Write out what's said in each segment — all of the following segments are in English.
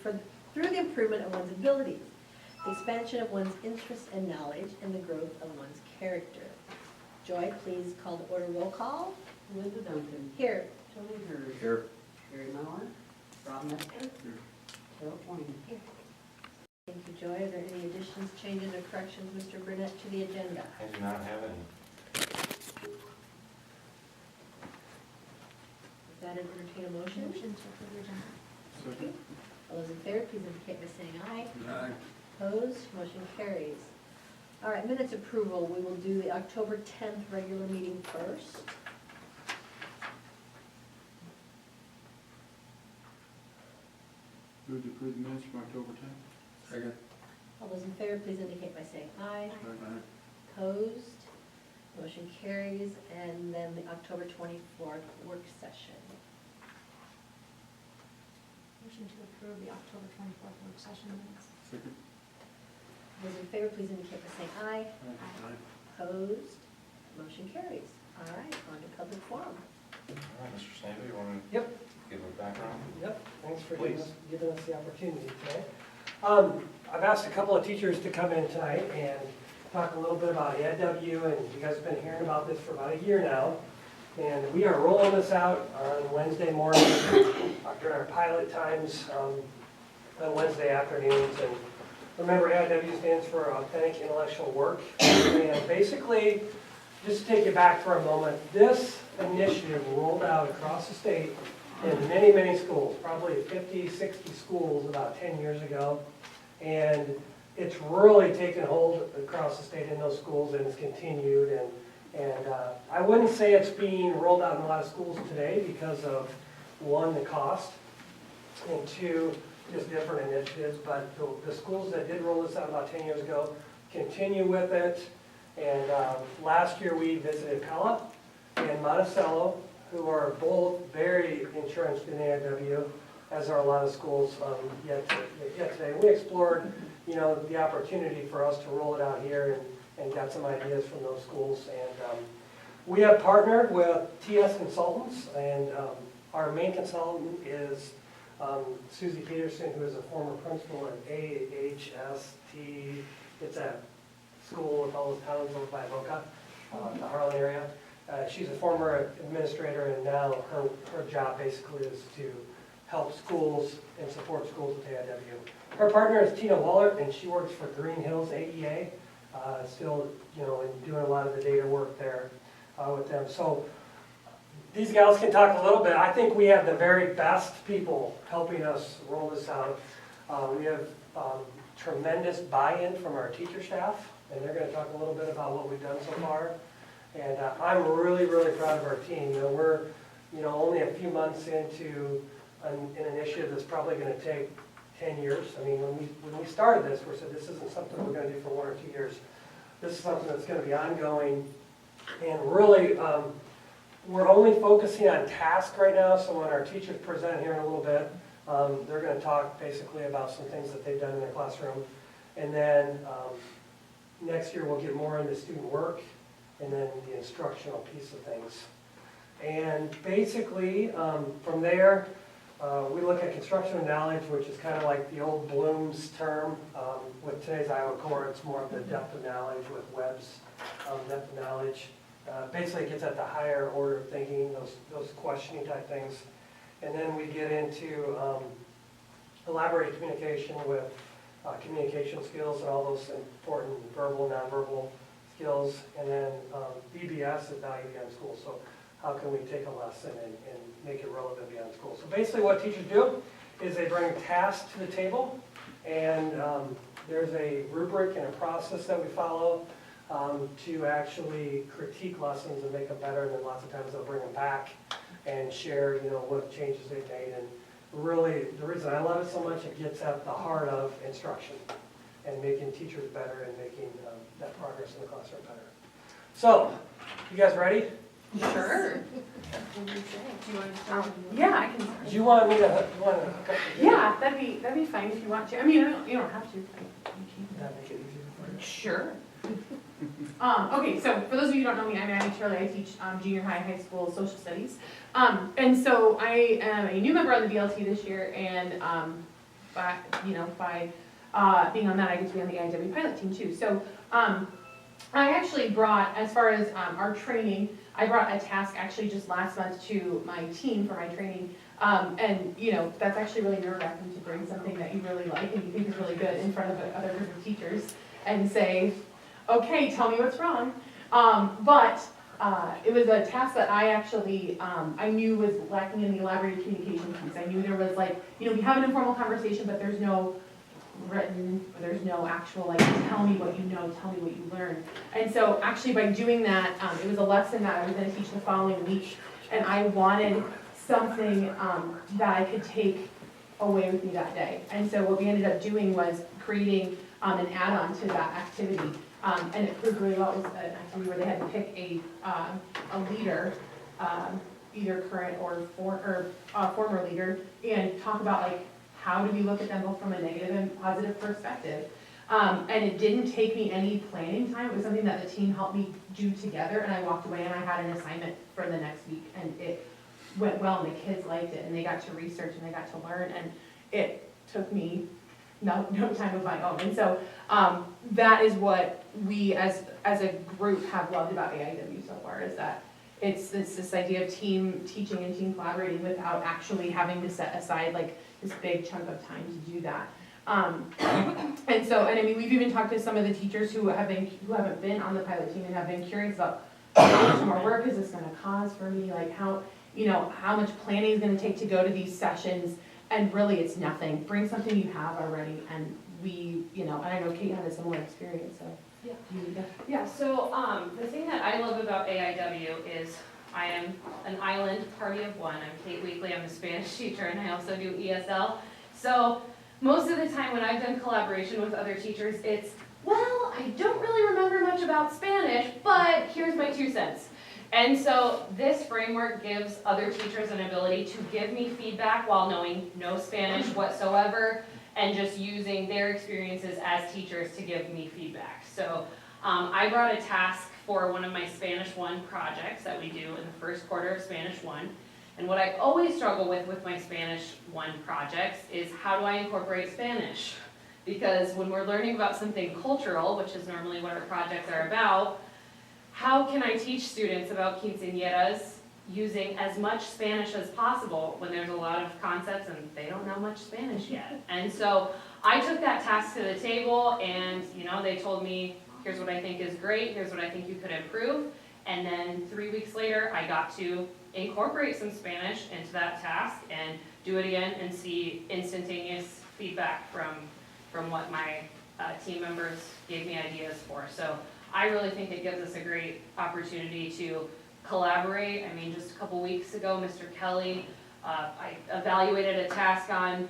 through the improvement of one's abilities, the expansion of one's interests and knowledge, and the growth of one's character. Joy, please call to order roll call. Linda Duncan. Here. Tony Hurd. Here. Sherry Mauer. Rob Metzger. Carol Twain. Here. Thank you, Joy. Are there any additions, changes, or corrections, Mr. Burnett, to the agenda? I do not have any. With that, I'd entertain a motion. Motion to approve the agenda. Second. All those in favor, please indicate by saying aye. Aye. Opposed, motion carries. All right, minutes approval, we will do the October 10th regular meeting first. Move to approve the minutes from October 10th. Second. All those in favor, please indicate by saying aye. Aye. Opposed, motion carries. And then the October 24th work session. Motion to approve the October 24th work session minutes. Second. Those in favor, please indicate by saying aye. Aye. Opposed, motion carries. All right, on to public forum. All right, Mr. Snavely, you want to Yep, give a background? yep, thanks for Please. giving us the opportunity today. I've asked a couple of teachers to come in tonight and talk a little bit about EdW, and you guys have been hearing about this for about a year now. And we are rolling this out on Wednesday morning during our pilot times on Wednesday afternoons. And remember, EdW stands for Authentic Intellectual Work. And basically, just to take you back for a moment, this initiative rolled out across the state in many, many schools, probably 50, 60 schools about 10 years ago. And it's really taken hold across the state in those schools, and it's continued. And I wouldn't say it's being rolled out in a lot of schools today because of, one, the cost, and two, just different initiatives. But the schools that did roll this out about 10 years ago continue with it. And last year we visited Pella and Monticello, who are both very entrenched in AIW, as are a lot of schools yet today. We explored, the opportunity for us to roll it out here and got some ideas from those schools. And we have partnered with TS Consultants, and our main consultant is Susie Peterson, who is a former principal at AHST. It's a school with all those towns over by Boca, the Harlan area. She's a former administrator, and now her job basically is to help schools and support schools with AIW. Her partner is Tina Wallert, and she works for Green Hills AEA, still, and doing a lot of the data work there with them. So these gals can talk a little bit. I think we have the very best people helping us roll this out. We have tremendous buy-in from our teacher staff, and they're going to talk a little bit about what we've done so far. And I'm really, really proud of our team. We're, only a few months into an initiative that's probably going to take 10 years. I mean, when we started this, we said this isn't something we're going to do for 1 or 2 years. This is something that's going to be ongoing. And really, we're only focusing on tasks right now. So when our teachers present here in a little bit, they're going to talk basically about some things that they've done in their classroom. And then next year we'll get more into student work, and then the instructional piece of things. And basically, from there, we look at construction knowledge, which is kind of like the old Bloom's term. With today's Iowa Core, it's more of the depth of knowledge. With Webb's depth of knowledge, basically it gets at the higher order of thinking, those questioning type things. And then we get into elaborate communication with communication skills and all those important verbal, nonverbal skills. And then VBS is value beyond school. So how can we take a lesson and make it relevant beyond school? So basically what teachers do is they bring tasks to the table, and there's a rubric and a process that we follow to actually critique lessons and make them better. And then lots of times they'll bring them back and share, what changes they've made. And really, the reason I love it so much, it gets at the heart of instruction and making teachers better and making that progress in the classroom better. So, you guys ready? Sure. What do you say? Do you want to start? Yeah, I can start. Do you want me to hook up? Yeah, that'd be fine if you want to. I mean, you don't have to. But you Does that make it easier for can. you? Sure. Okay, so for those of you who don't know me, I'm Abby Shirley. I teach junior high school social studies. And so I am a new member on the BLT this year, and by being on that, I get to be on the AIW pilot team too. So, I actually brought, as far as, our training, I brought a task actually just last month to my team for my training. And, that's actually really nerve-wracking to bring something that you really like and you think is really good in front of other group of teachers and say, okay, tell me what's wrong. But it was a task that I actually, I knew was lacking in the elaborated communication piece. I knew there was like, we have an informal conversation, but there's no written, there's no actual like, tell me what you know, tell me what you learned. And so actually by doing that, it was a lesson that I was gonna teach the following week. And I wanted something that I could take away with me that day. And so what we ended up doing was creating an add-on to that activity. And it proved really well. It was an activity where they had to pick a leader, either current or former leader, and talk about like, how do we look at them both from a negative and positive perspective? And it didn't take me any planning time. It was something that the team helped me do together, and I walked away and I had an assignment for the next week, and it went well, and the kids liked it, and they got to research and they got to learn, and it took me no time of my own. And so that is what we as a group have loved about AIW so far, is that it's this idea of team teaching and team collaborating without actually having to set aside like this big chunk of time to do that. And I mean, we've even talked to some of the teachers who haven't been on the pilot team and have been curious about how much more work is this gonna cause for me, like how much planning is gonna take to go to these sessions, and really it's nothing. Bring something you have already, and and I know Kate had a similar experience, so. Yeah, so the thing that I love about AIW is I am an island party of one. I'm Kate Weekly, I'm a Spanish teacher, and I also do ESL. So most of the time when I've done collaboration with other teachers, it's, well, I don't really remember much about Spanish, but here's my 2 cents. And so this framework gives other teachers an ability to give me feedback while knowing no Spanish whatsoever, and just using their experiences as teachers to give me feedback. So I brought a task for one of my Spanish 1 projects that we do in the first quarter of Spanish 1. And what I always struggle with my Spanish 1 projects is, how do I incorporate Spanish? Because when we're learning about something cultural, which is normally what our projects are about, how can I teach students about quinceañeras using as much Spanish as possible when there's a lot of concepts and they don't know much Spanish yet? And so I took that task to the table, and they told me, here's what I think is great, here's what I think you could improve. And then 3 weeks later, I got to incorporate some Spanish into that task and do it again and see instantaneous feedback from what my team members gave me ideas for. So I really think it gives us a great opportunity to collaborate. I mean, just a couple weeks ago, Mr. Kelly, I evaluated a task on,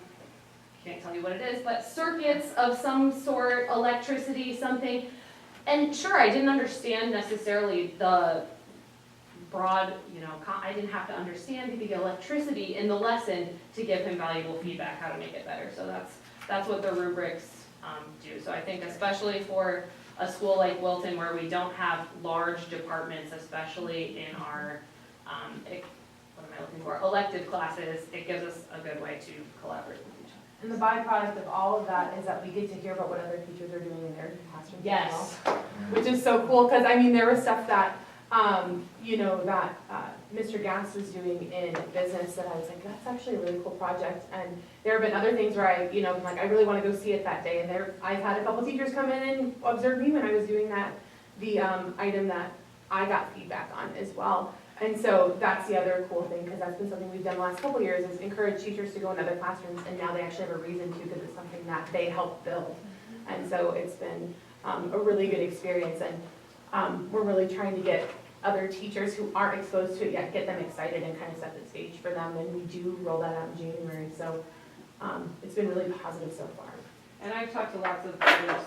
can't tell you what it is, but circuits of some sort, electricity, something. And sure, I didn't understand necessarily the broad, I didn't have to understand the electricity in the lesson to give him valuable feedback how to make it better. So that's what the rubrics do. So I think especially for a school like Wilton, where we don't have large departments, especially in our, elective classes, it gives us a good way to collaborate with each other. And the byproduct of all of that is that we get to hear about what other teachers are doing in their classrooms as well. Yes. Which is so cool, because I mean, there was stuff that, that Mr. Gass was doing in business that I was like, that's actually a really cool project. And there have been other things where I, I really want to go see it that day. And I've had a couple teachers come in and observe me when I was doing that, the item that I got feedback on as well. And so that's the other cool thing, because that's been something we've done the last couple of years, is encourage teachers to go in other classrooms, and now they actually have a reason to, because it's something that they helped build. And so it's been a really good experience, and we're really trying to get other teachers who aren't exposed to it yet, get them excited and kind of set the stage for them, and we do roll that out in January. So it's been really positive so far. And I've talked to lots of other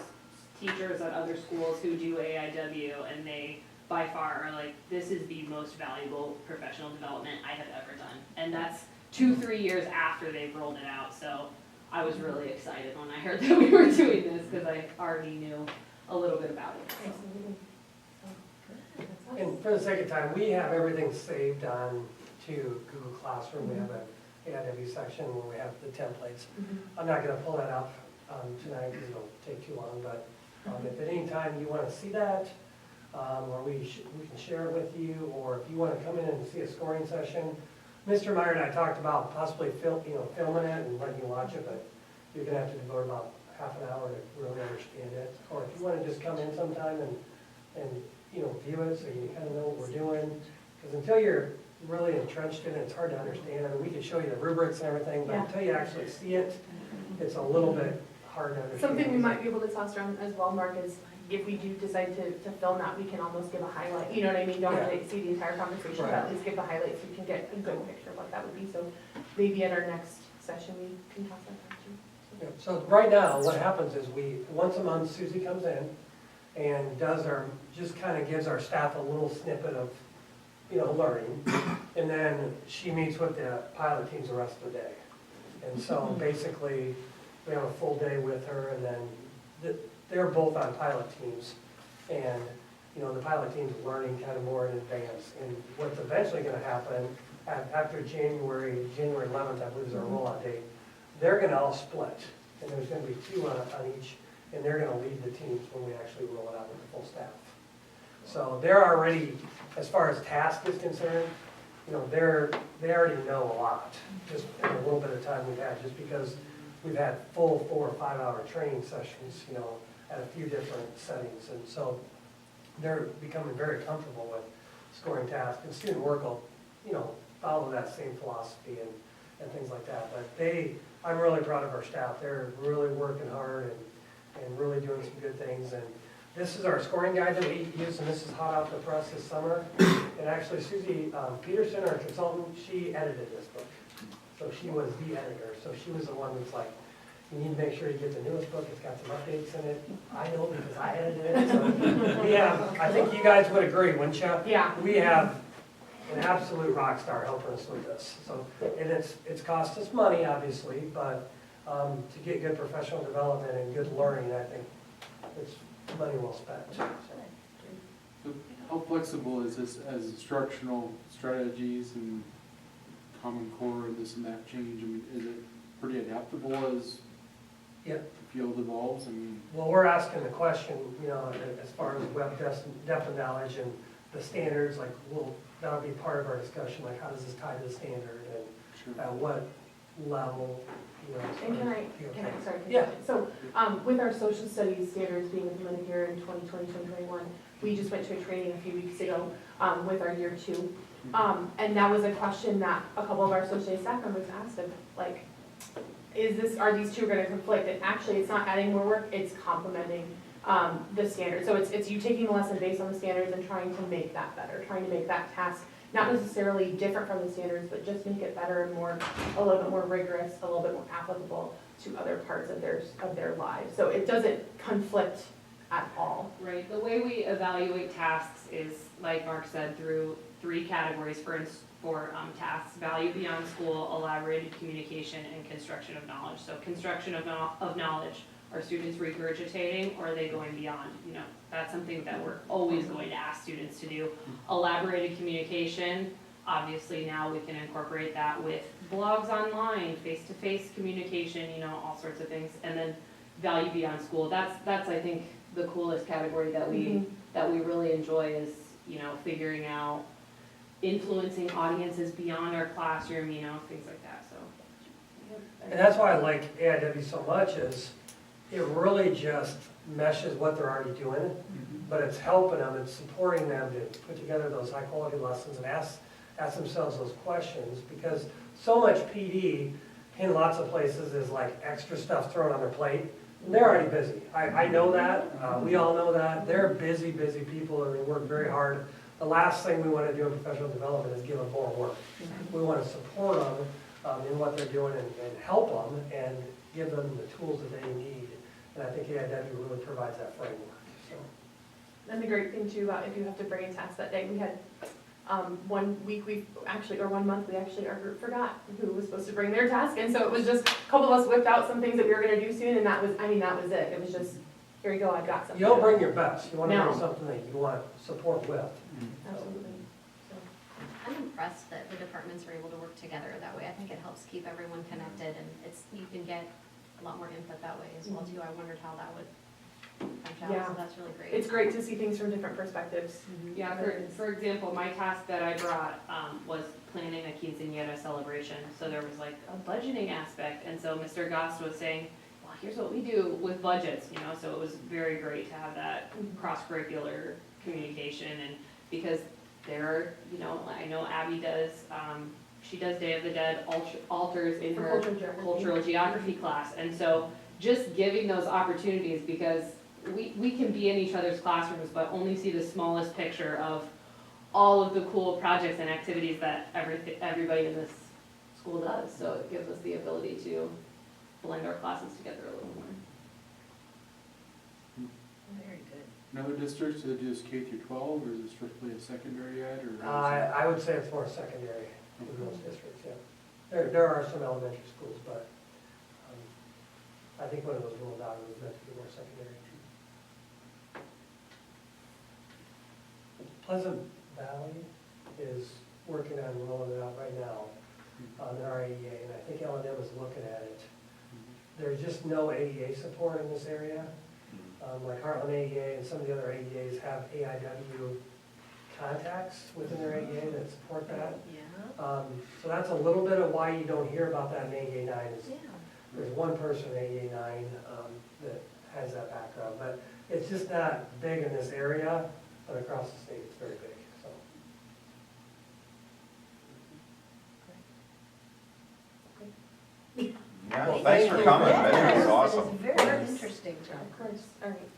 teachers at other schools who do AIW, and they by far are like, this is the most valuable professional development I have ever done. And that's 2-3 years after they've rolled it out. So I was really excited when I heard that we were doing this, because I already knew a little bit about it. So. And for the second time, we have everything saved on to Google Classroom. We have AIW section where we have the templates. I'm not gonna pull that up tonight because it'll take too long, but if at any time you wanna see that, or we can share it with you, or if you wanna come in and see a scoring session. Mr. Meyer and I talked about possibly filming it and letting you watch it, but you're gonna have to devote about half an hour to really understand it. Or if you wanna just come in sometime and view it so you kinda know what we're doing. Because until you're really entrenched in it, it's hard to understand. I mean, we can show you the rubrics and everything, but Yeah. until you actually see it, it's a little bit hard to understand. Something we might be able to toss around as well, Mark, is if we do decide to film that, we can almost give a highlight, you know what I mean? Don't have to see the entire conversation, but at least give the highlights, so you can get a good picture of what that would be. So maybe at our next session, we can toss that down too. Yeah, so right now, what happens is once a month, Susie comes in and just kind of gives our staff a little snippet of, learning. And then she meets with the pilot teams the rest of the day. And so basically, we have a full day with her, and then they're both on pilot teams. And, the pilot team's learning kind of more in advance. And what's eventually gonna happen, after January 11th, I believe is our rollout date, they're gonna all split. And there's gonna be 2 on each, and they're gonna lead the teams when we actually roll it out with the full staff. So they're already, as far as task is concerned, they already know a lot, just in a little bit of time we've had, just because we've had full 4 or 5 hour training sessions, at a few different settings. And so they're becoming very comfortable with scoring tasks, and student work will, follow that same philosophy and things like that. But I'm really proud of our staff. They're really working hard and really doing some good things. And this is our scoring guide that we use, and this is hot off the press this summer. And actually, Susie Peterson, our consultant, she edited this book. So she was the editor. So she was the one that's like, you need to make sure you get the newest book. It's got some updates in it. I know because I edited it. So we have, I think you guys would agree, wouldn't you? Yeah. We have an absolute rock star helping us with this. So, and it's cost us money, obviously, but to get good professional development and good learning, I think it's money well spent. So how flexible is this as instructional strategies and Common Core and this and that change? I mean, is it pretty adaptable as Yep. the field evolves? I mean, Well, we're asking the question, as far as web depth of knowledge and the standards, like, that'll be part of our discussion, like, how does this tie to the standard and sure. at what level, And sorry. Yeah. So, with our social studies standards being implemented here in 2020, 2021, we just went to a training a few weeks ago, with our year 2. And that was a question that a couple of our social studies staff members asked of, like, are these two gonna conflict? And actually, it's not adding more work, it's complementing, the standard. So it's you taking the lesson based on the standards and trying to make that better, trying to make that task not necessarily different from the standards, but just make it better and a little bit more rigorous, a little bit more applicable to other parts of their lives. So it doesn't conflict at all. Right, the way we evaluate tasks is, like Mark said, through 3 categories for tasks: value beyond school, elaborated communication, and construction of knowledge. So construction of knowledge, are students regurgitating or are they going beyond? That's something that we're always going to ask students to do. Elaborated communication, obviously now we can incorporate that with blogs online, face-to-face communication, all sorts of things. And then value beyond school, that's I think the coolest category that we really enjoy is, figuring out influencing audiences beyond our classroom, things like that, so. And that's why I like AIW so much, is it really just meshes what they're already doing, but it's helping them, it's supporting them to put together those high quality lessons and ask themselves those questions, because so much PD in lots of places is like extra stuff thrown on their plate. And they're already busy. I know that, we all know that. They're busy people and they work very hard. The last thing we want to do in professional development is give them more work. We want to support them in what they're doing and help them and give them the tools that they need. And I think AIW really provides that framework. So. And the great thing too, if you have to bring a task that day, we had 1 month, our group forgot who was supposed to bring their task. And so it was just, a couple of us whipped out some things that we were gonna do soon, and that was it. It was just, here you go, I've got something. You don't bring your best. You want to No. bring something that you want support with. Absolutely. So, impressed that the departments are able to work together that way. I think it helps keep everyone connected, and you can get a lot more input that way as well too. I wondered how that would punch out, Yeah. so that's really great. It's great to see things from different perspectives. Yeah, for example, my task that I brought, was planning a quinceañera celebration, so there was like a budgeting aspect, and so Mr. Goss was saying, well, here's what we do with budgets, you know, so it was very great to have that cross-curricular communication, and because there are, you know, I know Abby does, she does Day of the Dead altars in For her cultural geography class, and so just giving those opportunities, because we can be in each other's classrooms, but only see the smallest picture of all of the cool projects and activities that everybody in this school does, so it gives us the ability to blend our classes together a little more. Very good. In other districts, do they do this K through 12, or is it strictly a secondary ed, or? I would say it's more secondary in most districts, yeah. There are some elementary schools, but I think when it was rolled out, it was meant to be more secondary. Pleasant Valley is working on rolling it out right now on their AEA, and I think L&M is looking at it. There's just no AEA support in this area. Like Heartland AEA and some of the other AEAs have AIW contacts within their AEA that support that. Yeah. So that's a little bit of why you don't hear about that in AEA 9 is Yeah. there's one person in AEA 9 that has that background, but it's just not big in this area, but across the state it's very big, so. Yeah, well, thanks for coming, I think it was Yes, awesome. it is very interesting, John. Of course, all right.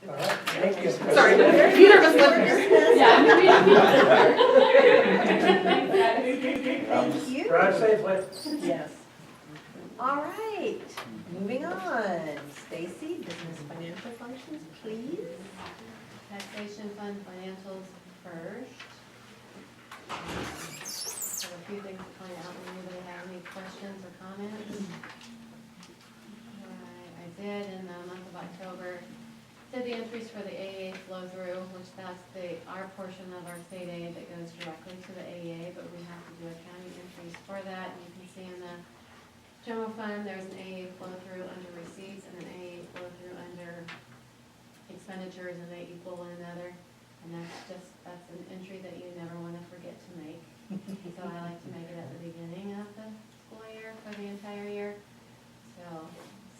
All right, thank you. Sorry, neither of us live here. Yeah, Thank you. Drive safely. Yes. All right, moving on. Stacy, business financial functions, please. Taxation fund financials first. Have a few things to point out. Anybody have any questions or comments? I did in the month of October, did the entries for the AA flow through, which that's our portion of our state aid that goes directly to the AA, but we have to do accounting entries for that. And you can see in the general fund, there's an AA flow through under receipts and an AA flow through under expenditures, and they equal one another. And that's an entry that you never want to forget to make. So I like to make it at the beginning of the school year for the entire year. So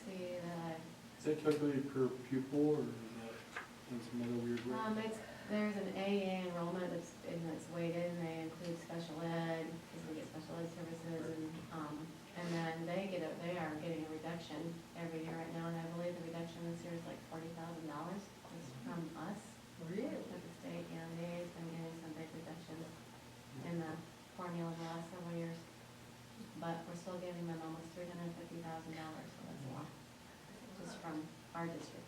see that Is that calculated per pupil, or is that in some other weird way? there's an AA enrollment that's weighted, and they include special ed, because we get special ed services, and then they are getting a reduction every year right now, and I believe the reduction this year is like $40,000 just from us. Really? With the state, yeah, the AA's been getting some big reductions in the formula the last several years, but we're still giving them almost $350,000, so that's a lot, just from our district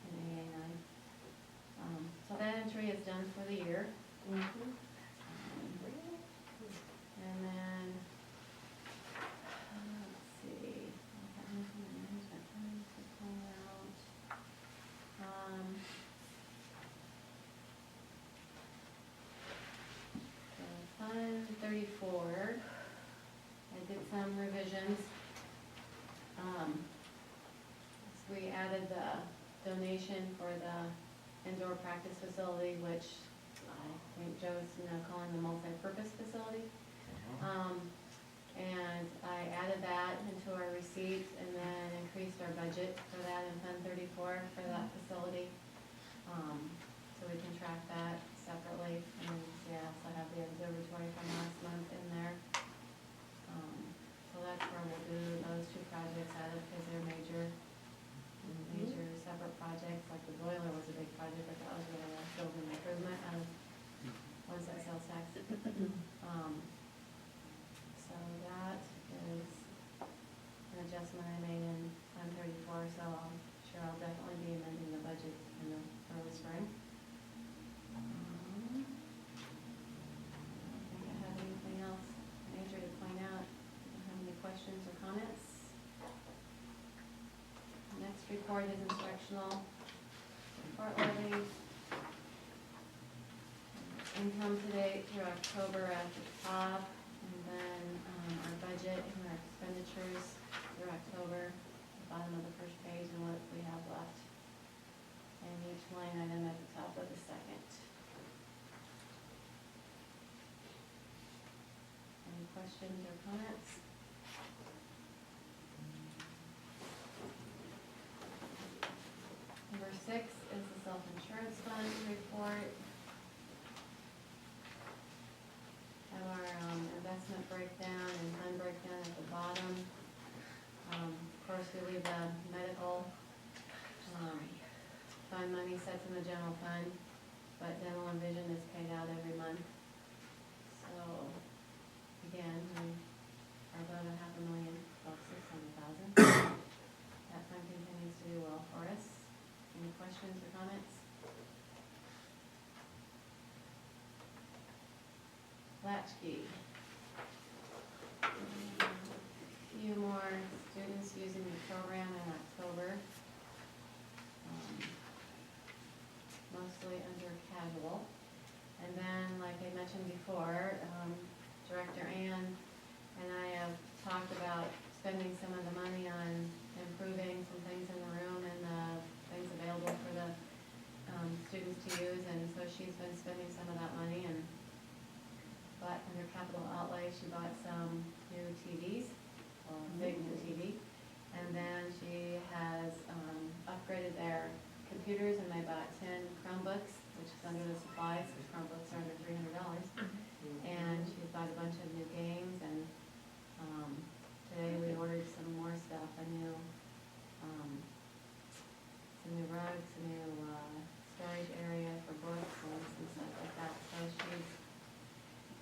in AA 9. So that entry is done for the year. And then, let's see, management funds to pull out. So Fund 34, I did some revisions. So we added the donation for the indoor practice facility, which I think Joe's now calling the multi-purpose facility. And I added that into our receipts and then increased our budget for that in Fund 34 for that facility. So we can track that separately. And yeah, so I have the observatory from last month in there. So that's where we'll do those two projects added, because they're major separate projects. Like the boiler was a big project, but that was really a building improvement of once that sales tax. So that is an adjustment I made in Fund 34, so I'm sure I'll definitely be amending the budget in the early spring. I don't think I have anything else major to point out. Do you have any questions or comments? Next report is instructional report levy. income to date through October at the top, and then, our budget and our expenditures through October, the bottom of the first page, and what we have left. And each line item at the top of the second. Any questions or comments? Number 6 is the self-insurance fund report. Have our investment breakdown and fund breakdown at the bottom. Of course, we leave the medical fund money sets in the general fund, but dental and vision is paid out every month. So, again, we are about $500,000, about $600,000. That fund continues to do well for us. Any questions or comments? Latchkey. A few more students using the program in October. Mostly under casual. And then, like I mentioned before, Director Ann and I have talked about spending some of the money on improving some things in the room and things available for the students to use, and so she's been spending some of that money, and bought under capital outlay, she bought some new TVs, a big new TV, and then she has upgraded their computers, and they bought 10 Chromebooks, which is under the supplies, because Chromebooks are under $300, and she's bought a bunch of new games, and today we ordered some more stuff, some new rugs, a new storage area for books and some stuff like that. So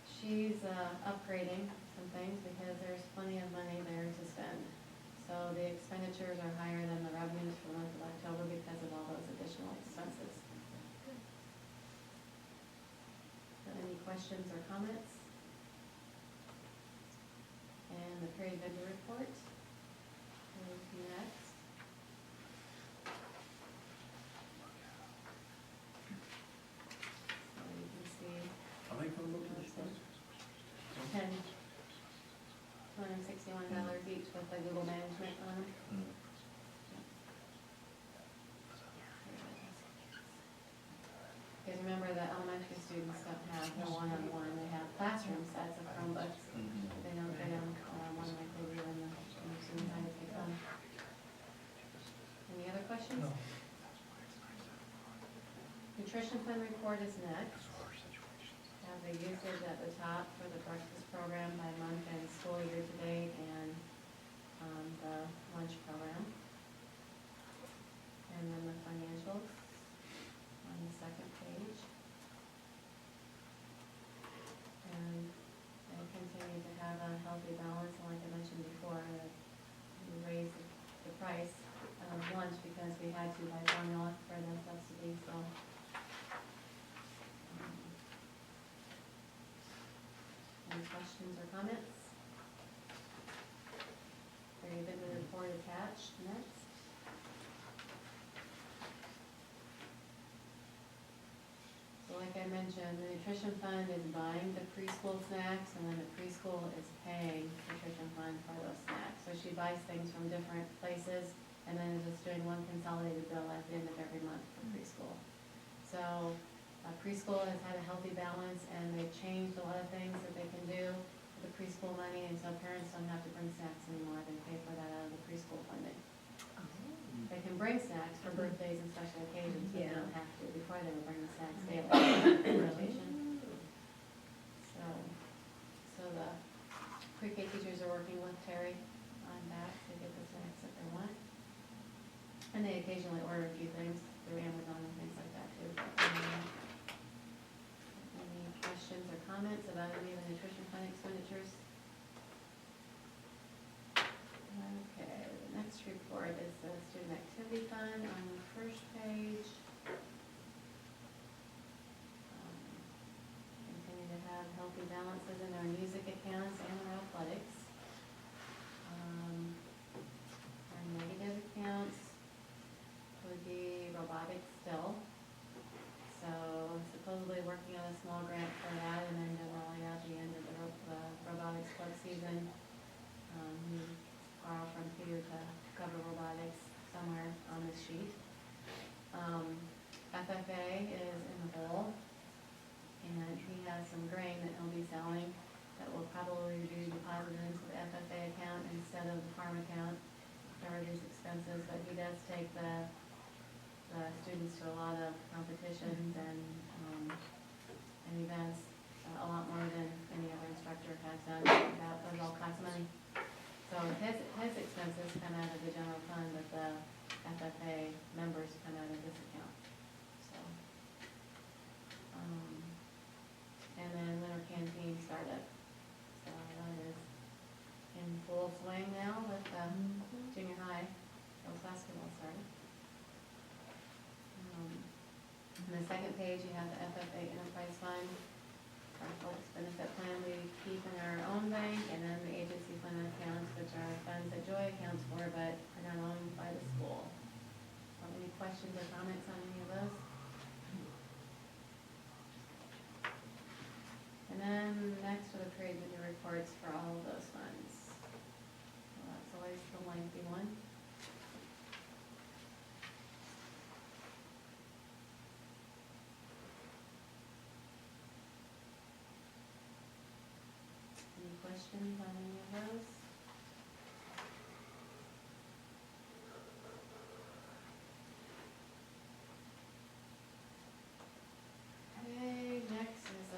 she's upgrading some things because there's plenty of money there to spend. So the expenditures are higher than the revenues for the month of October because of all those additional expenses. So any questions or comments? And the period vendor report is next. So you can see Are they gonna look at this? $261 each with the Google Management on them. Because remember, the elementary students don't have no one-on-one, they have classroom sets of Chromebooks. But they don't get them one-on-one like they do in the student high take on. Any other questions? No. Nutrition fund report is next. Have the usage at the top for the breakfast program by month and school year to date, and the lunch program. And then the financials on the second page. And they continue to have a healthy balance, and like I mentioned before, we raised the price of lunch because we had to by formula for the subsidy, so. Any questions or comments? Very good, the report attached. Next. So like I mentioned, the nutrition fund is buying the preschool snacks, and then the preschool is paying the nutrition fund for those snacks. So she buys things from different places, and then is just doing one consolidated bill at the end of every month for preschool. So preschool has had a healthy balance, and they've changed a lot of things that they can do with the preschool money, and so parents don't have to bring snacks anymore. They pay for that out of the preschool funding. They can bring snacks for birthdays and special occasions, but they don't have to. Before, they were bringing snacks daily. Rotation. So the pre-K teachers are working with Terry on that to get the snacks that they want. And they occasionally order a few things through Amazon and things like that too. Any questions or comments about any of the nutrition fund expenditures? Okay, the next report is the student activity fund on the first page. Continue to have healthy balances in our music accounts and our athletics. Our negative accounts would be robotics still. So supposedly working on a small grant this sheet. FFA is in the bowl, and he has some grain that he'll be selling that will probably be deposited into the FFA account instead of the farm account to reduce expenses, but he does take the students to a lot of competitions and events, a lot more than any other instructor has done. Those all cost money. So his expenses come out of the general fund, but the FFA members come out of this account, so. And then winter canteen startup, so that is in full swing now with junior high, girls basketball started. On the second page, you have the FFA Enterprise Fund, our folks benefit plan we keep in our own bank, and then the agency fund accounts, which are funds that Joy accounts for, but are not owned by the school. Any questions or comments on any of those? And then next are the period review reports for all of those funds. So that's always the lengthy one. Any questions on any of those? Okay, next is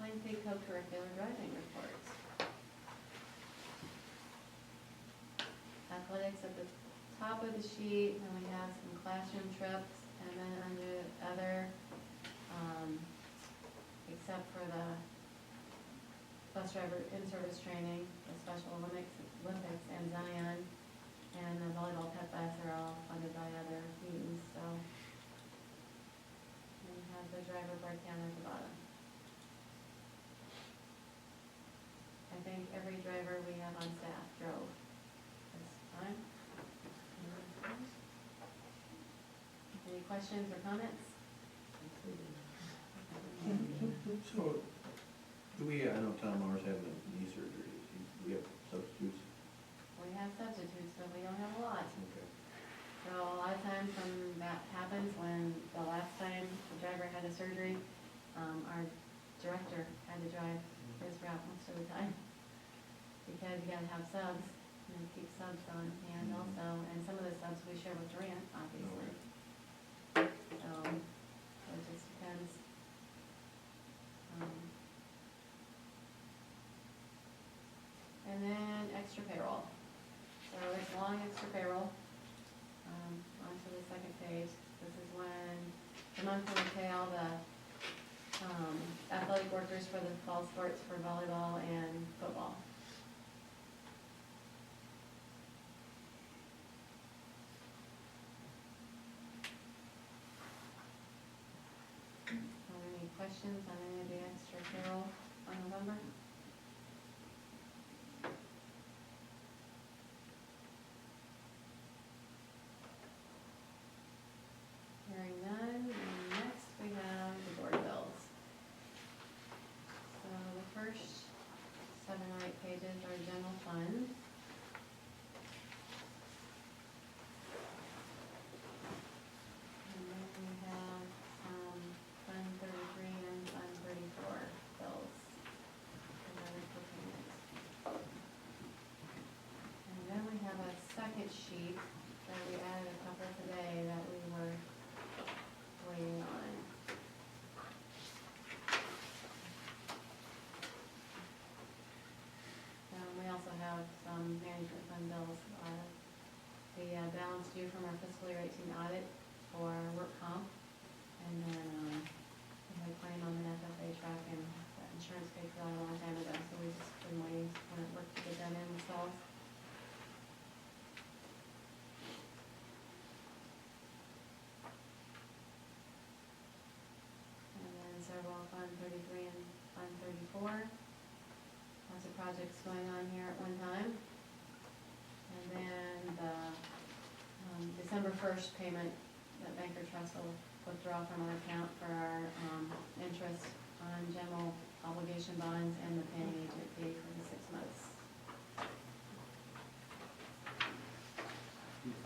lengthy co-curricular driving reports. Athletics at the top of the sheet, and we have some classroom trips, and then under other, except for the bus driver in-service training, the Special Olympics and Zion, and the volleyball pet bus are all funded by other means, so. We have the driver breakdown at the bottom. I think every driver we have on staff drove this time. Any questions or comments? So, I know Tom Moore's having a knee surgery. Do we have substitutes? We have substitutes, but we don't have a lot. Okay. So a lot of times when that happens, when the last time the driver had a surgery, our director had to drive his route most of the time. Because you gotta have subs, keep subs on hand also, and some of the subs we share with Durant, obviously. So, it just depends. And then extra payroll. So it's long extra payroll. Onto the second page. This is when the month when we pay all the athletic workers for the fall sports for volleyball and football. Are there any questions on any of the extra payroll on November? Hearing none, and next we have the board bills. So the first 7 or 8 pages are general fund. And then we have Fund 33 and Fund 34 bills. Provided for payment. And then we have a second sheet that we added a couple today that we were waiting on. We also have some management fund bills, the balance due from our fiscal year 18 audit for work comp, and then we had a claim on the FFA truck, and the insurance paid for that a long time ago, so we just been waiting for it work to get done in themselves. And then several Fund 33 and Fund 34. Lots of projects going on here at one time. And then the December 1st payment that Banker Trust will withdraw from our account for our interest on general obligation bonds and the paying agent fee for the 6 months.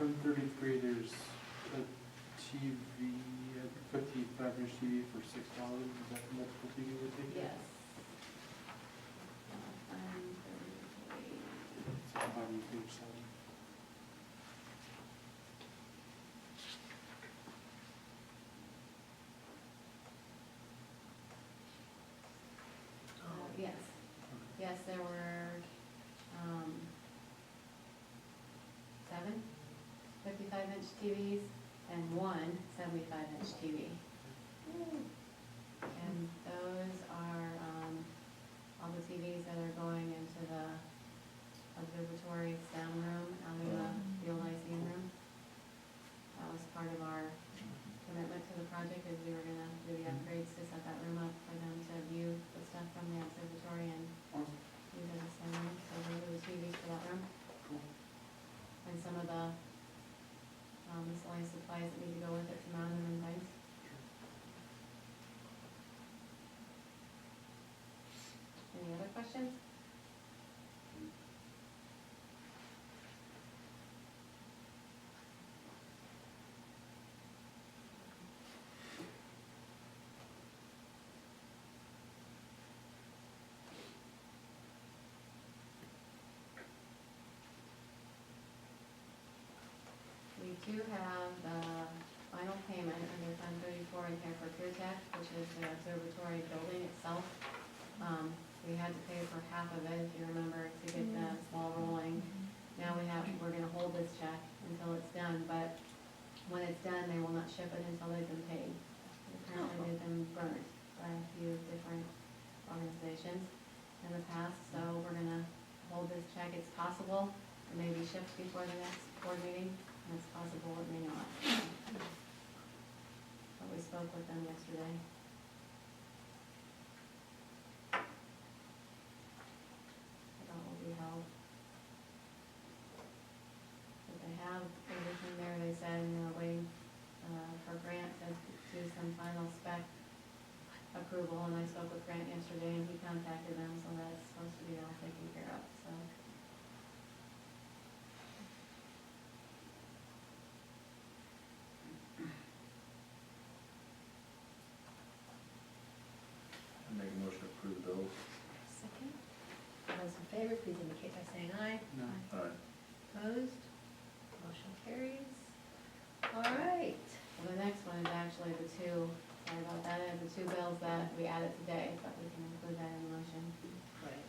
Fund 33, there's a TV, a 55-inch TV for $6. Is that the multiple TV we're taking? Yes. It's on bottom of page 7. Yes, yes, there were, 7 55-inch TVs and one 75-inch TV. And those are, all the TVs that are going into the observatory sound room out of the old ICM room. That was part of our commitment to the project, is we were gonna do the upgrades to set that room up for them to view the stuff from the observatory and use it as sound room. So those are the TVs for that room. Cool. And some of the miscellaneous supplies that need to go with it to mount them and things. Any other questions? We do have the final payment under Fund 34 in here for Peer Tech, which is the observatory building itself. We had to pay for half of it, if you remember, to get the ball rolling. Now we're gonna hold this check until it's done, but when it's done, they will not ship it until they've been paid. Apparently they've been burnt by a few different organizations in the past, so we're gonna hold this check. It's possible it may be shipped before the next board meeting, and it's possible it may not. But we spoke with them yesterday. That will be held. But they have everything there, they said, and they're waiting for Grant to do some final spec approval, and I spoke with Grant yesterday, and he contacted them, so that's supposed to be all taken care of, so. I make a motion to approve the bills. Second. All those in favor, please indicate by saying aye. No. Aye. Opposed? Motion carries. All right. Well, the next one is actually the two, sorry about that, the two bills that we added today, but we can include that in the motion. Right.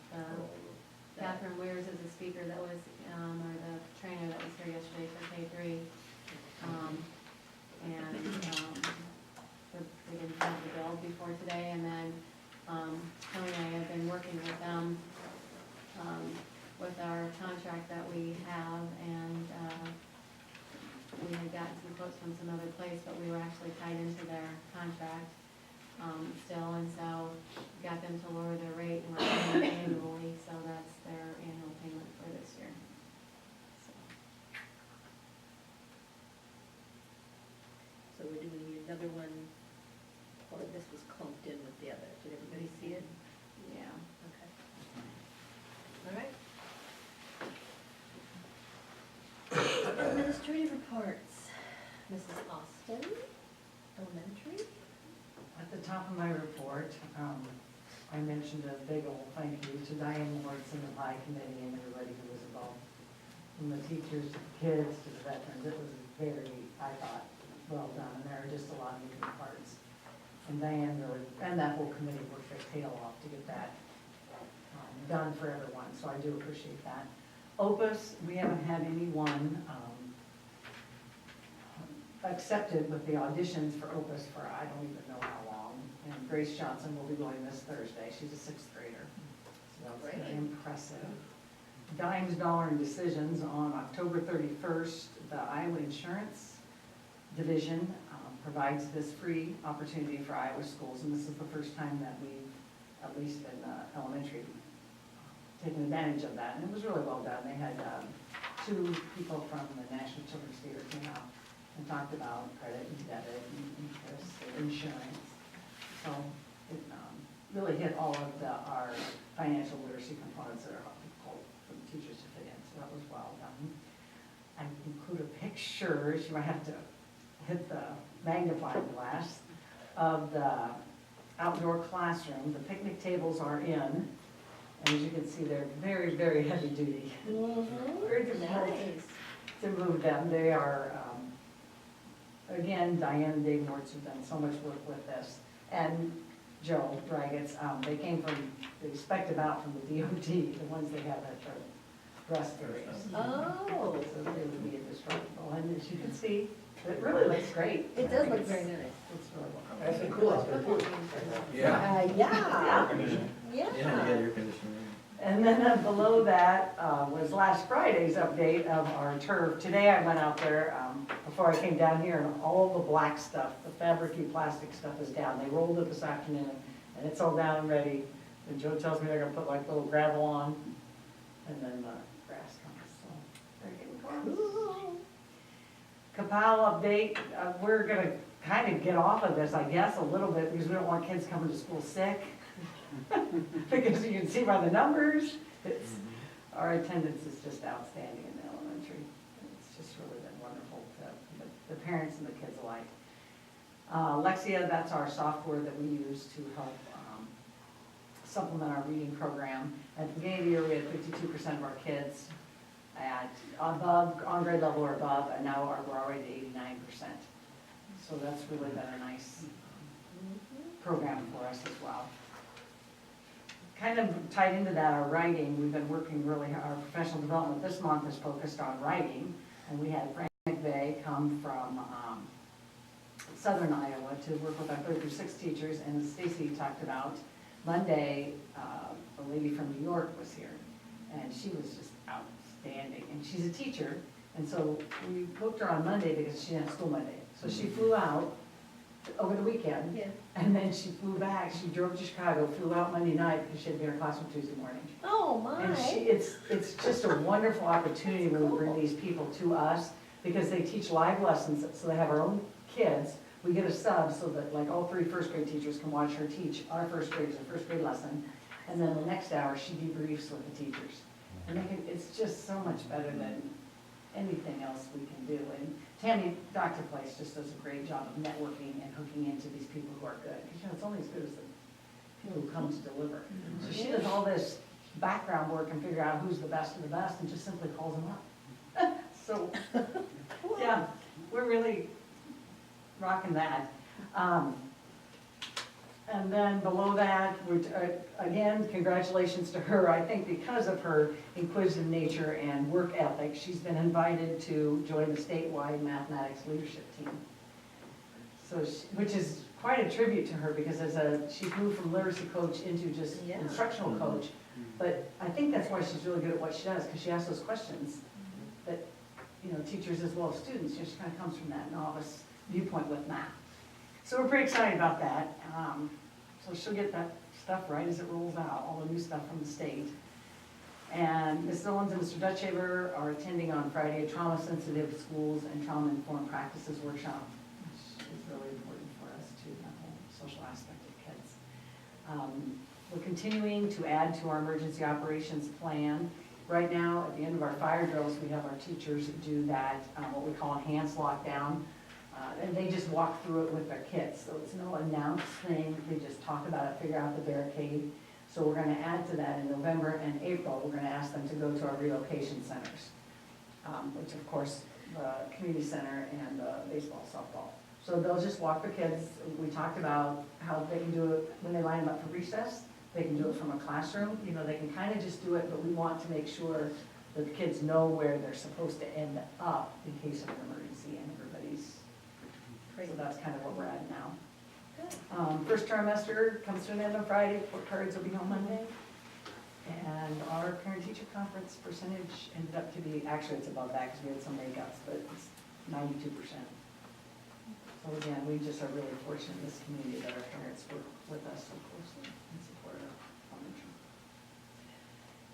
Catherine Weirs is the speaker that was, or the trainer that was here yesterday for K3. We didn't have the bill before today, and then, Tony and I have been working with them, with our contract that we have, and, we had gotten some quotes from some other place, but we were actually tied into their contract, still, and so got them to lower their rate, and we're paying annually, so that's their annual payment for this year. So, So we're doing another one, or this was clumped in with the other. Did everybody see it? yeah. Okay. All right. Administrative reports. Mrs. Austin, elementary. At the top of my report, I mentioned a big old thank you to Diane Morris and the PI committee and everybody who was involved. From the teachers to the kids to the veterans, it was very, I thought, well done, and there are just a lot of moving parts. And Diane really, and that whole committee worked their tail off to get that done for everyone, so I do appreciate that. Opus, we haven't had anyone accepted with the auditions for Opus for I don't even know how long. And Grace Johnson will be going this Thursday. She's a sixth grader. So that's very impressive. Dimes, Dollar, and Decisions on October 31st, the Iowa Insurance Division provides this free opportunity for Iowa schools. And this is the first time that we've, at least in elementary, taken advantage of that. And it was really well done. They had 2 people from the National Children's Theater came out and talked about credit and debit and interest and insurance. So it really hit all of our financial literacy components that are difficult for the teachers to fit in. So that was well done. I included include a picture, she might have to hit the magnifying glass, of the outdoor classroom. The picnic tables are in, and as you can see, they're very, very heavy duty. Very difficult Nice. to move them. They are, again, Diane and Dave Mortz have done so much work with this. And Joe Dragons, they came from, they spec'd them out from the DOT, the ones they have at the rest areas. Oh, So they would be indestructible, and as you can see, it really looks great. it does look very nice. It's really well. Actually cool out there too. Yeah. Yeah, Yeah, you got yeah. air conditioning. And then below that was last Friday's update of our turf. Today I went out there, before I came down here, and all the black stuff, the fabricy plastic stuff is down. They rolled it this afternoon, and it's all down and ready. And Joe tells me they're gonna put like little gravel on, and then the grass comes, so they're getting close. Capel update, we're gonna kind of get off of this, I guess, a little bit, because we don't want kids coming to school sick. Because you can see by the numbers, it's, our attendance is just outstanding in the elementary. It's just really been wonderful to the parents and the kids alike. Lexia, that's our software that we use to help supplement our reading program. At the beginning of the year, we had 52% of our kids at above, on grade level or above, and now we're already at 89%. So that's really been a nice program for us as well. Kind of tied into that, our writing, we've been working really, our professional development this month is focused on writing, and we had Frank McVeigh come from Southern Iowa to work with our 3rd through 6 teachers, and as Stacy talked about, Monday, a lady from New York was here, and she was just outstanding, and she's a teacher, and so we booked her on Monday because she didn't have school Monday, so she flew out over the weekend, Yeah. and then she flew back, she drove to Chicago, flew out Monday night because she had to be in her classroom Tuesday morning. Oh, my. And it's just a wonderful opportunity when we bring these people to us, because they teach live lessons, so they have our own kids. We get a sub so that like all 3 first grade teachers can watch her teach our first graders a first grade lesson, and then the next hour she debriefs with the teachers. And it's just so much better than anything else we can do. And Tammy, Dr. Place, just does a great job of networking and hooking into these people who are good. Because, you know, it's only as good as the people who come to deliver. So she does all this background work and figure out who's the best of the best and just simply calls them up. So, yeah, we're really rocking that. And then below that, again, congratulations to her. I think because of her inquisitive nature and work ethic, she's been invited to join the statewide mathematics leadership team. So, which is quite a tribute to her, because she's moved from literacy coach into just Yeah. instructional coach. But I think that's why she's really good at what she does, because she asks those questions that, you know, teachers as well as students, she kind of comes from that novice viewpoint with math. So we're pretty excited about that. So she'll get that stuff right as it rolls out, all the new stuff from the state. And Ms. Owens and Mr. Dutchaver are attending on Friday a trauma-sensitive schools and trauma-informed practices workshop, which is really important for us too, that whole social aspect of kids. We're continuing to add to our emergency operations plan. Right now, at the end of our fire drills, we have our teachers do that, what we call enhanced lockdown. And they just walk through it with their kids, so it's no announced thing, they just talk about it, figure out the barricade. So we're gonna add to that in November and April, we're gonna ask them to go to our relocation centers, which of course, the community center and the baseball, softball. So they'll just walk the kids. We talked about how they can do it when they line them up for recess, they can do it from a classroom, you know, they can kind of just do it, but we want to make sure that the kids know where they're supposed to end up in case of an emergency, and everybody's. So that's kind of what we're at now. First trimester comes to an end on Friday, report cards will be on Monday. And our parent-teacher conference percentage ended up to be, actually it's above that because we had some makeups, but it's 92%. So again, we just are really fortunate in this community that our parents work with us so closely and support our elementary.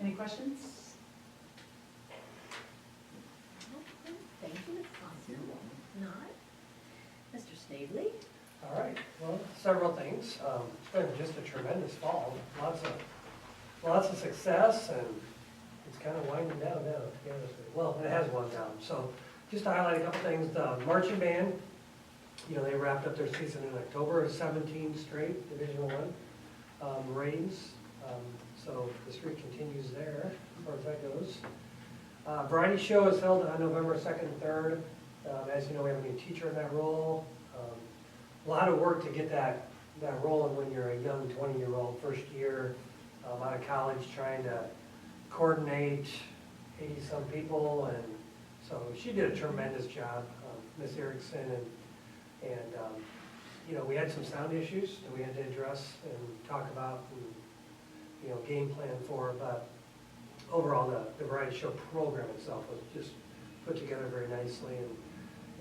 Any questions? Thank you, Ms. Constable. Not? Mr. Snavely? All right, well, several things. It's been just a tremendous fall, lots of success, and it's kind of winding down now, to be honest with you. Well, it has wound down, so just to highlight a couple things, the marching band, they wrapped up their season in October, 17 straight Division I ratings. So the streak continues there, as far as that goes. Variety show is held on November 2nd and 3rd. As you know, we have a new teacher in that role. A lot of work to get that rolling when you're a young 20-year-old, first year, out of college, trying to coordinate 80-some people, and so she did a tremendous job, Miss Erickson, and we had some sound issues that we had to address and talk about and, game plan for, but overall, the variety show program itself was just put together very nicely,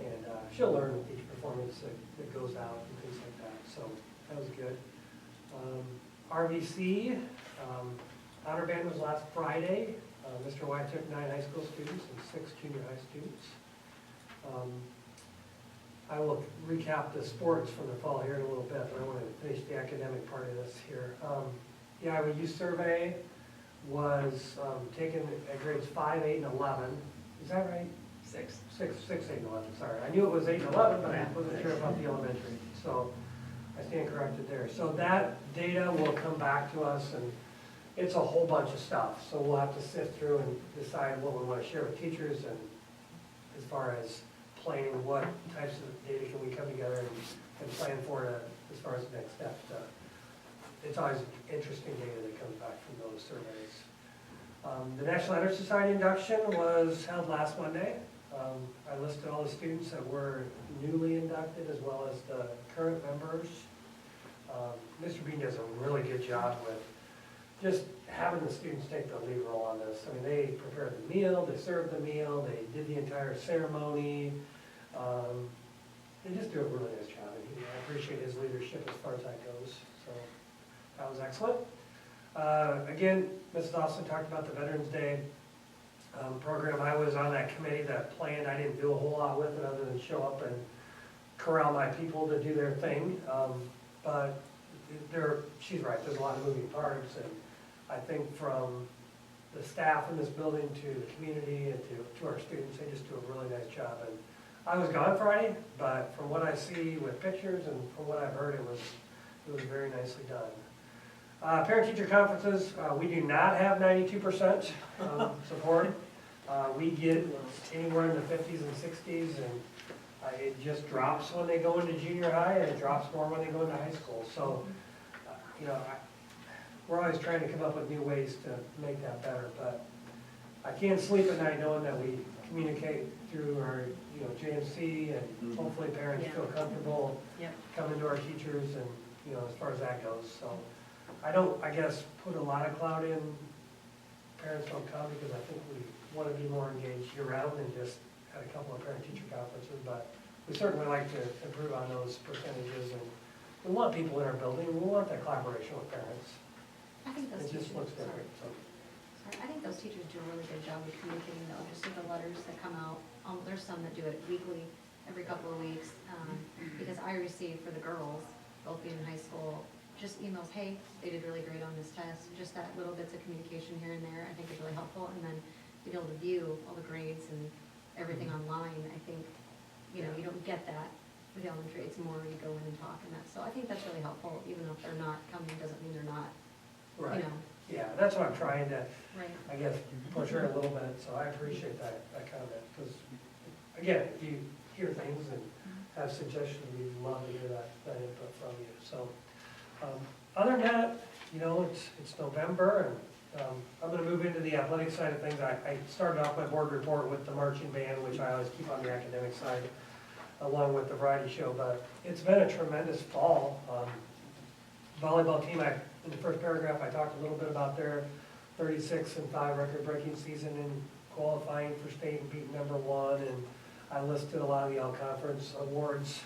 and she'll learn with each performance that goes out and things like that, so that was good. RVC, honor band was last Friday. Mr. White took 9 high school students and 6 junior high students. I will recap the sports from the fall here in a little bit, but I want to finish the academic part of this here. The Iowa Youth Survey was taken at grades 5, 8, and 11. Is that right? 6, 8, and 11, sorry. I knew it was 8 and 11, but I wasn't sure about the elementary. So I stand corrected there. So that data will come back to us, and it's a whole bunch of stuff. So we'll have to sift through and decide what we want to share with teachers, and as far as planning what types of data can we come together and plan for it as far as the next steps. It's always interesting data that comes back from those surveys. The National Honor Society induction was held last Monday. I listed all the students that were newly inducted as well as the current members. Mr. Bean does a really good job with just having the students take the lead role on this. I mean, they prepared the meal, they served the meal, they did the entire ceremony. They just do a really nice job, and I appreciate his leadership as far as that goes. So that was excellent. Again, Mrs. Austin talked about the Veterans Day program. I was on that committee that planned. I didn't do a whole lot with it other than show up and corral my people to do their thing. But she's right, there's a lot of moving parts, and I think from the staff in this building to the community and to our students, they just do a really nice job. And I was gone Friday, but from what I see with pictures and from what I've heard, it was very nicely done. Parent-teacher conferences, we do not have 92% support. We get anywhere in the 50s and 60s, and it just drops when they go into junior high, and it drops more when they go into high school. So, we're always trying to come up with new ways to make that better, but I can't sleep at night knowing that we communicate through our, JMC, and hopefully parents feel comfortable coming to our teachers, and, as far as that goes. So I don't, put a lot of cloud in parents don't come, because I think we want to be more engaged year-round than just at a couple of parent-teacher conferences, but we certainly like to improve on those percentages, and we want people in our building, and we want that collaboration with parents. I think those It just teachers, looks different, so. sorry, I think those teachers do a really good job of communicating though, just with the letters that come out. There's some that do it weekly, every couple of weeks, because I receive for the girls, both being in high school, just emails, hey, they did really great on this test, just that little bits of communication here and there, I think is really helpful, and then being able to view all the grades and everything online, I think, you don't get that with elementary, it's more you go in and talk and that, so I think that's really helpful, even if they're not coming, doesn't mean they're not, Right. Yeah, that's what I'm trying to, right. push her a little bit, so I appreciate that comment, because, again, if you hear things and have suggestions, we'd love to hear that input from you, so. Other than that, it's November, and I'm gonna move into the athletic side of things. I started off my board report with the marching band, which I always keep on the academic side, along with the variety show, but it's been a tremendous fall. Volleyball team, in the first paragraph, I talked a little bit about their 36-5 record-breaking season in qualifying for state and beating #1, and I listed a lot of the all-conference awards.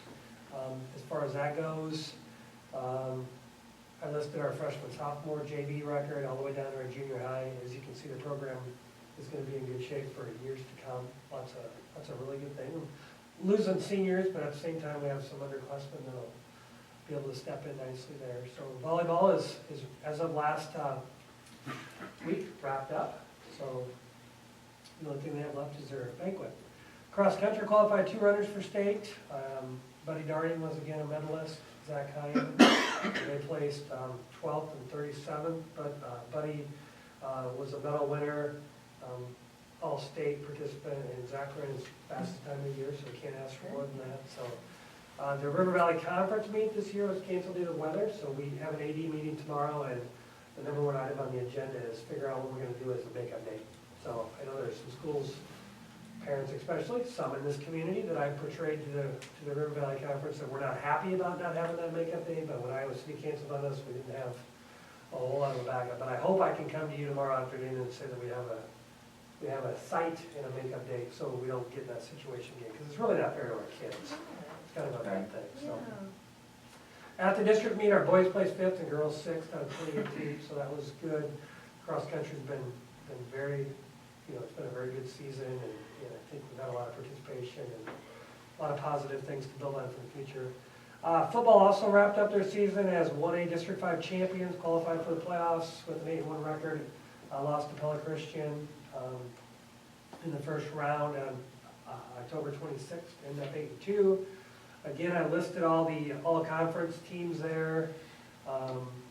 As far as that goes, I listed our freshman, sophomore JV record all the way down to our junior high. As you can see, the program is going to be in good shape for years to come. That's a really good thing. Losing seniors, but at the same time, we have some underclassmen that'll be able to step in nicely there. So volleyball is as of last week, wrapped up. So the only thing they have left is their banquet. Cross country qualified 2 runners for state. Buddy Darting was again a medalist, Zach Hine. They placed 12th and 37th, but Buddy was a medal winner, all-state participant, and Zach ran his fastest time of the year, so we can't ask for more than that. So the River Valley Conference meet this year was canceled due to weather, so we have an AD meeting tomorrow, and the number one item on the agenda is figure out what we're going to do as a makeup date. So I know there's some schools, parents especially, some in this community that I portrayed to the River Valley Conference that we're not happy about not having that makeup day, but when Iowa City canceled on us, we didn't have a whole lot of a backup. But I hope I can come to you tomorrow afternoon and say that we have a site and a makeup date so we don't get in that situation again, because it's really not fair to our kids. It's kind of a bad thing, so. At the district meet, our boys placed 5th and girls 6th out of 28 teams, so that was good. Cross country's been very, it's been a very good season, and I think we've had a lot of participation and a lot of positive things to build on for the future. Football also wrapped up their season as 1A District 5 champions, qualified for the playoffs with an 8-1 record. Lost to Pella Christian in the first round on October 26th, ended up 8-2. Again, I listed all the all-conference teams there.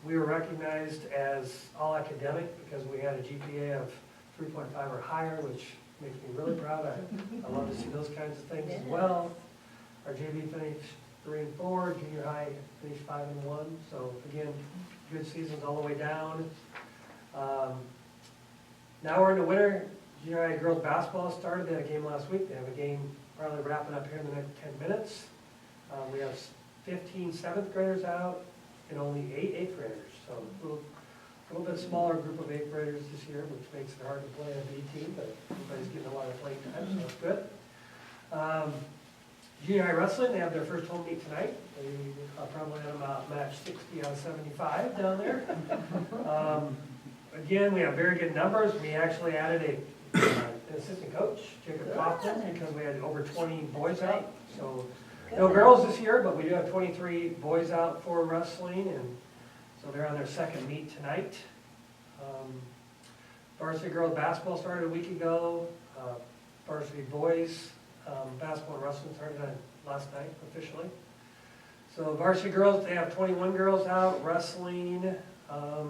We were recognized as all-academic because we had a GPA of 3.5 or higher, which makes me really proud. I love to see those kinds of things as well. Our JV finished 3 and 4, junior high finished 5 and 1. So again, good seasons all the way down. Now we're in the winter. Junior high girls basketball started. They had a game last week. They have a game probably wrapping up here in the next 10 minutes. We have 15 7th graders out and only 8 8th graders. So a little bit smaller group of 8th graders this year, which makes it hard to play a B team, but everybody's getting a lot of playing time, so that's good. Junior high wrestling, they have their first home meet tonight. They probably had about match 60 out of 75 down there. Again, we have very good numbers. We actually added an assistant coach, Jacob Kaufman, because we had over 20 boys out. So no girls this year, but we do have 23 boys out for wrestling, and so they're on their second meet tonight. Varsity girls basketball started a week ago. Varsity boys basketball and wrestling started last night officially. So varsity girls, they have 21 girls out. Wrestling, I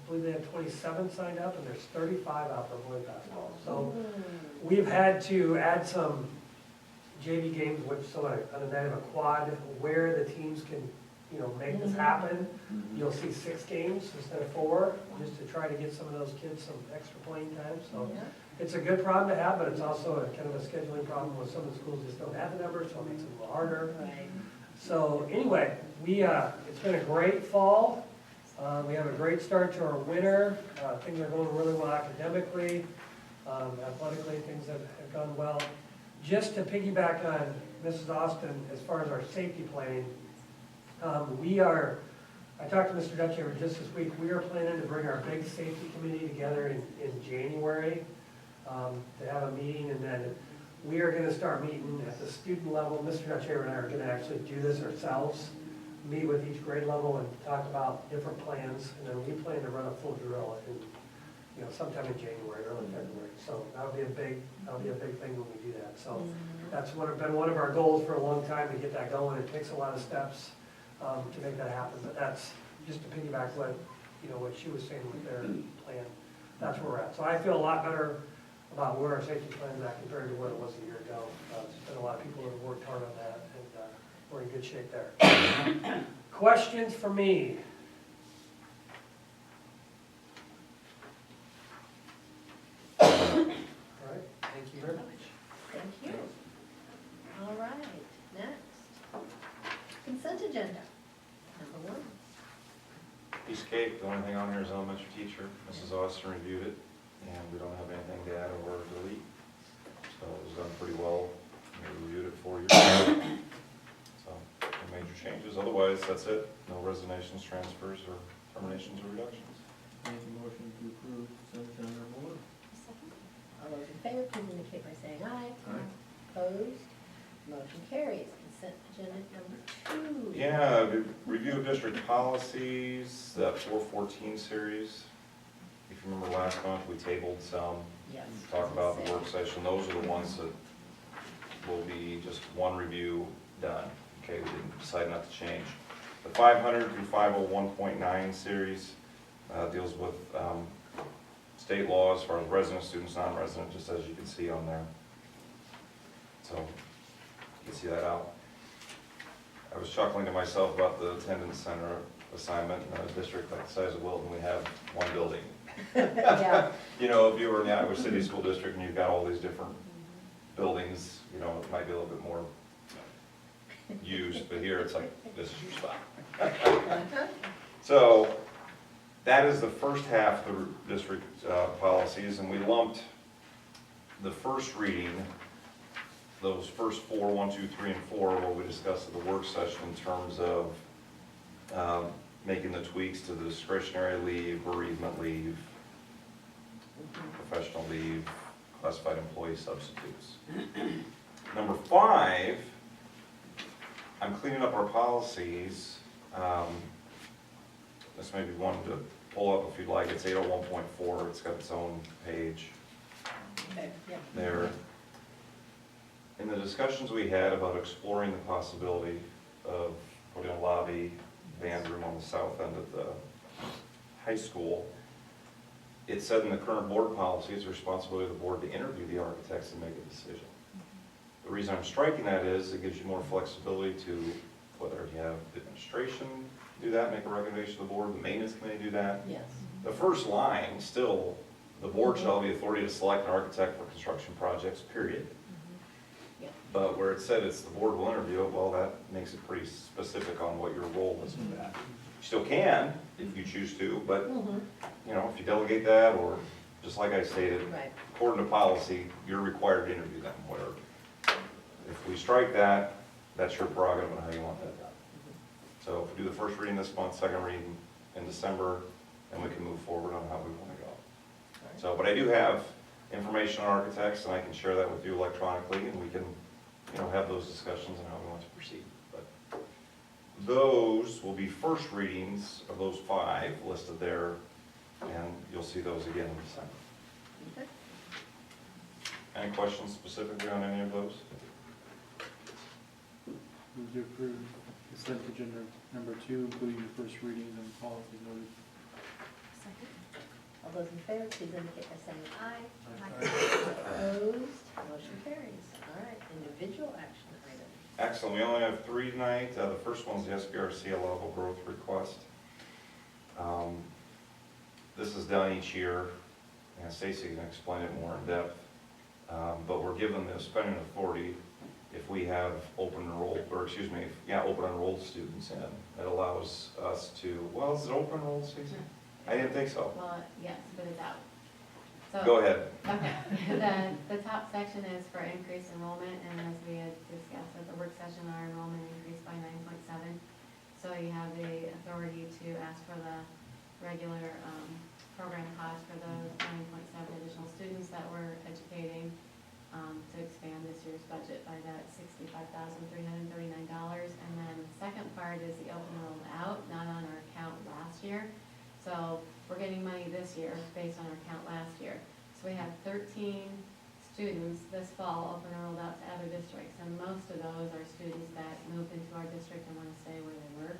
believe they have 27 signed up, and there's 35 out for boys basketball. So we've had to add some JV games, which on a night of a quad, where the teams can, make this happen. You'll see 6 games instead of 4, just to try to get some of those kids some extra playing time. So it's a good problem to have, but it's also a kind of a scheduling problem with some of the schools just don't have the numbers, so it makes it a little harder. Right. So anyway, it's been a great fall. We have a great start to our winter. Things are going really well academically, athletically, things have gone well. Just to piggyback on Mrs. Austin, as far as our safety planning, I talked to Mr. Dutcher just this week, we are planning to bring our big safety committee together in January to have a meeting, and then we are going to start meeting at the student level. Mr. Dutcher and I are going to actually do this ourselves, meet with each grade level and talk about different plans, and then we plan to run a full drill in, sometime in January, early February. So that'll be a big thing when we do that. So that's been one of our goals for a long time, to get that going. It takes a lot of steps to make that happen, but that's just to piggyback what she was saying with their plan. That's where we're at. So I feel a lot better about where our safety plan is at compared to what it was a year ago. There's been a lot of people who have worked hard on that, and we're in good shape there. Questions for me? All right, thank you very much. Thank you. All right, next. Consent agenda, number 1. Piece of cake, the only thing on here is elementary teacher. Mrs. Austin reviewed it, and we don't have anything to add or delete. So it was done pretty well. We reviewed it 4 years ago. So no major changes. Otherwise, that's it. No resignations, transfers, or terminations or reductions. Make a motion to approve consent agenda number 1. All those in favor, please indicate by saying aye. Aye. Opposed? Motion carries. Consent agenda number 2. Yeah, review of district policies, that 414 series. If you remember last month, we tabled some. Yes. Talk about the work session. Those are the ones that will be just one review done. Okay, we didn't decide not to change. The 500 through 501.9 series deals with state law as far as resident students, non-resident, just as you can see on there. So you can see that out. I was chuckling to myself about the attendance center assignment in a district like the size of Wilton. We have one building. Yeah. You know, if you were in the Iowa City School District and you've got all these different buildings, you know, it might be a little bit more used, but here it's like, this is your spot. So that is the first half of the district policies, and we lumped the first reading, those first 4, 1, 2, 3, and 4, what we discussed at the work session in terms of making the tweaks to the discretionary leave, bereavement leave, professional leave, classified employee substitutes. Number 5, I'm cleaning up our policies. This may be one to pull up if you'd like. It's 801.4. It's got its own page Okay, yeah. there. In the discussions we had about exploring the possibility of putting a lobby band room on the south end of the high school, it said in the current board policy, it's the responsibility of the board to interview the architects and make a decision. The reason I'm striking that is it gives you more flexibility to, whether you have the administration do that, make a recommendation to the board, the maintenance committee do that. Yes. The first line, still, the board shall have the authority to select an architect for construction projects, period. Yeah. But where it said it's the board will interview it, well, that makes it pretty specific on what your role is in that. You still can, if you choose to, but, Mhm. you know, if you delegate that, or, just like I stated, Right. according to policy, you're required to interview them, whatever. If we strike that, that's your prerogative on how you want that done. So if we do the first reading this month, second reading in December, then we can move forward on how we want to go. So, but I do have information on architects, and I can share that with you electronically, and we can, you know, have those discussions on how we want to proceed. But those will be first readings of those 5 listed there, and you'll see those again in December. Okay. Any questions specifically on any of those? Move to approve consent agenda number 2, including the first readings and policy noted. Second. All those in favor, please indicate by saying aye. Aye. Opposed, motion carries. All right, individual action items. Excellent, we only have 3 tonight. The first one's the SBRC allowable growth request. This is done each year, and Stacy can explain it more in depth. But we're given the spending authority if we have open enrolled students in. It allows us to, well, is it open enrolled, Stacy? I didn't think so. Well, yes, but it's out. So- Go ahead. Okay, the top section is for increased enrollment, and as we had discussed at the work session, our enrollment increased by 9.7. So you have the authority to ask for the regular program cost for those 9.7 additional students that we're educating to expand this year's budget by that $65,339. And then the second part is the open enrollment out, not on our account last year. So we're getting money this year based on our count last year. So we have 13 students this fall open enrolled out to other districts, and most of those are students that moved into our district and want to stay where they were.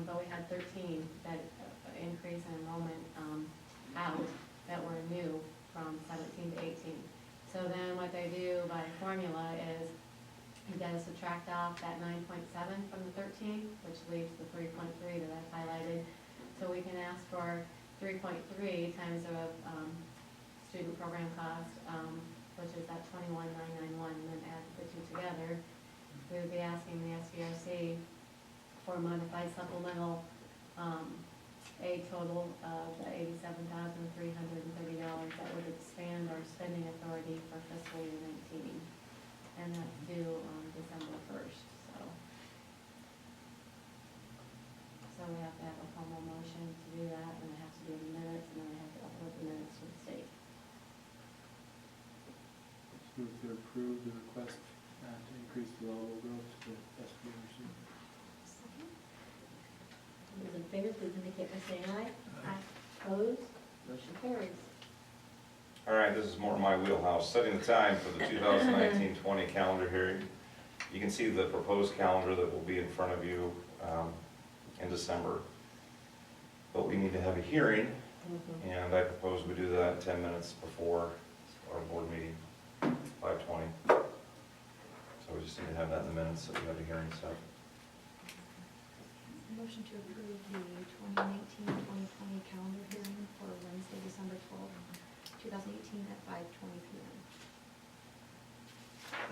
But we had 13 that increase in enrollment out that were new from 17 to 18. So then what they do by formula is you gotta subtract off that 9.7 from the 13, which leaves the 3.3 that I've highlighted. So we can ask for 3.3 times the student program cost, which is that 21,991, and then add the 2 together. We would be asking the SBRC for a modified supplemental, a total of $87,330 that would expand our spending authority for fiscal year 19. And that's due on December 1st, so we have to have a formal motion to do that, and it has to be in the minutes, and then we have to upload the minutes to the state. Move to approve the request to increase the allowable growth to SBRC. All those in favor, please indicate by saying aye. Aye. Opposed, motion carries. All right, this is more my wheelhouse. Setting the time for the 2019-20 calendar hearing. You can see the proposed calendar that will be in front of you in December. But we need to have a hearing, and I propose we do that 10 minutes before our board meeting, 5:20. So we just need to have that in the minutes that we have a hearing set. Motion to approve the 2019-2020 calendar hearing for Wednesday, December 12th, 2018 at 5:20 p.m.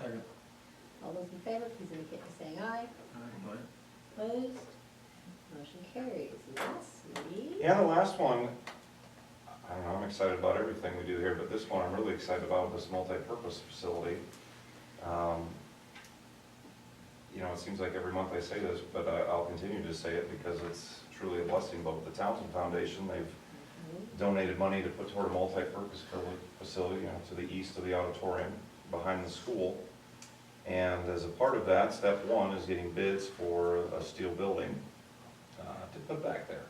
Second. All those in favor, please indicate by saying aye. Opposed? Motion carries. Lastly. Yeah, the last one, I don't know, I'm excited about everything we do here, but this one I'm really excited about, this multi-purpose facility. You know, it seems like every month I say this, but I'll continue to say it because it's truly a blessing. But with the Townsend Foundation, they've donated money to put toward a multi-purpose facility, you know, to the east of the auditorium, behind the school. And as a part of that, step one is getting bids for a steel building to put back there.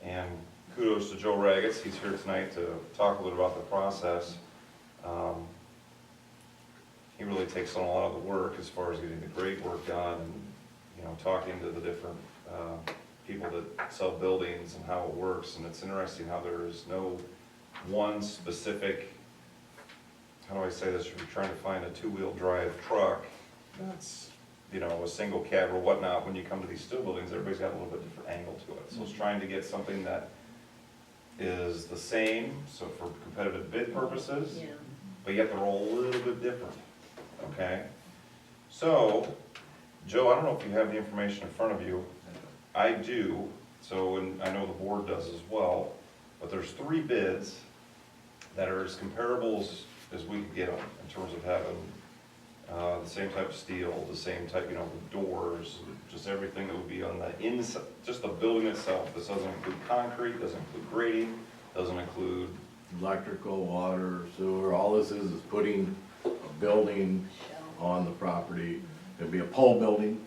And kudos to Joe Raggets, he's here tonight to talk a little about the process. He really takes on a lot of the work as far as getting the grade work done and, you know, talking to the different people that sell buildings and how it works. And it's interesting how there is no one specific, how do I say this, if you're trying to find a two-wheel drive truck that's, you know, a single cab or whatnot, when you come to these steel buildings, everybody's got a little bit different angle to it. So it's trying to get something that is the same, so for competitive bid purposes, Yeah. but yet they're all a little bit different, okay? So, Joe, I don't know if you have the information in front of you. I do, so, and I know the board does as well, but there's 3 bids that are as comparable as we could get them in terms of having the same type of steel, the same type, you know, the doors, just everything that would be on the inside, just the building itself. This doesn't include concrete, doesn't include grading, doesn't include Electrical, water, sewer, all this is putting a building on the property. It'd be a pole building,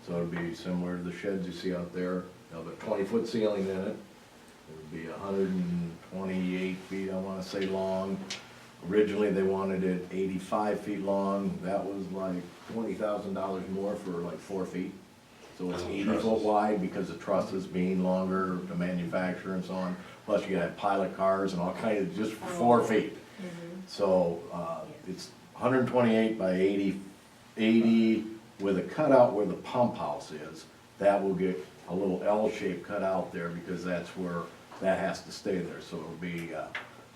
so it'd be similar to the sheds you see out there. It'll have a 20-foot ceiling in it. It would be 128 feet, I wanna say, long. Originally, they wanted it 85 feet long. That was like $20,000 more for like 4 feet. So it's 80 foot wide because of trusses being longer to manufacture and so on. Plus you gotta have pilot cars and all kinds of, just for 4 feet. So, it's 128 by 80 with a cutout where the pump house is. That will get a little L shape cut out there because that's where that has to stay there. So it'll be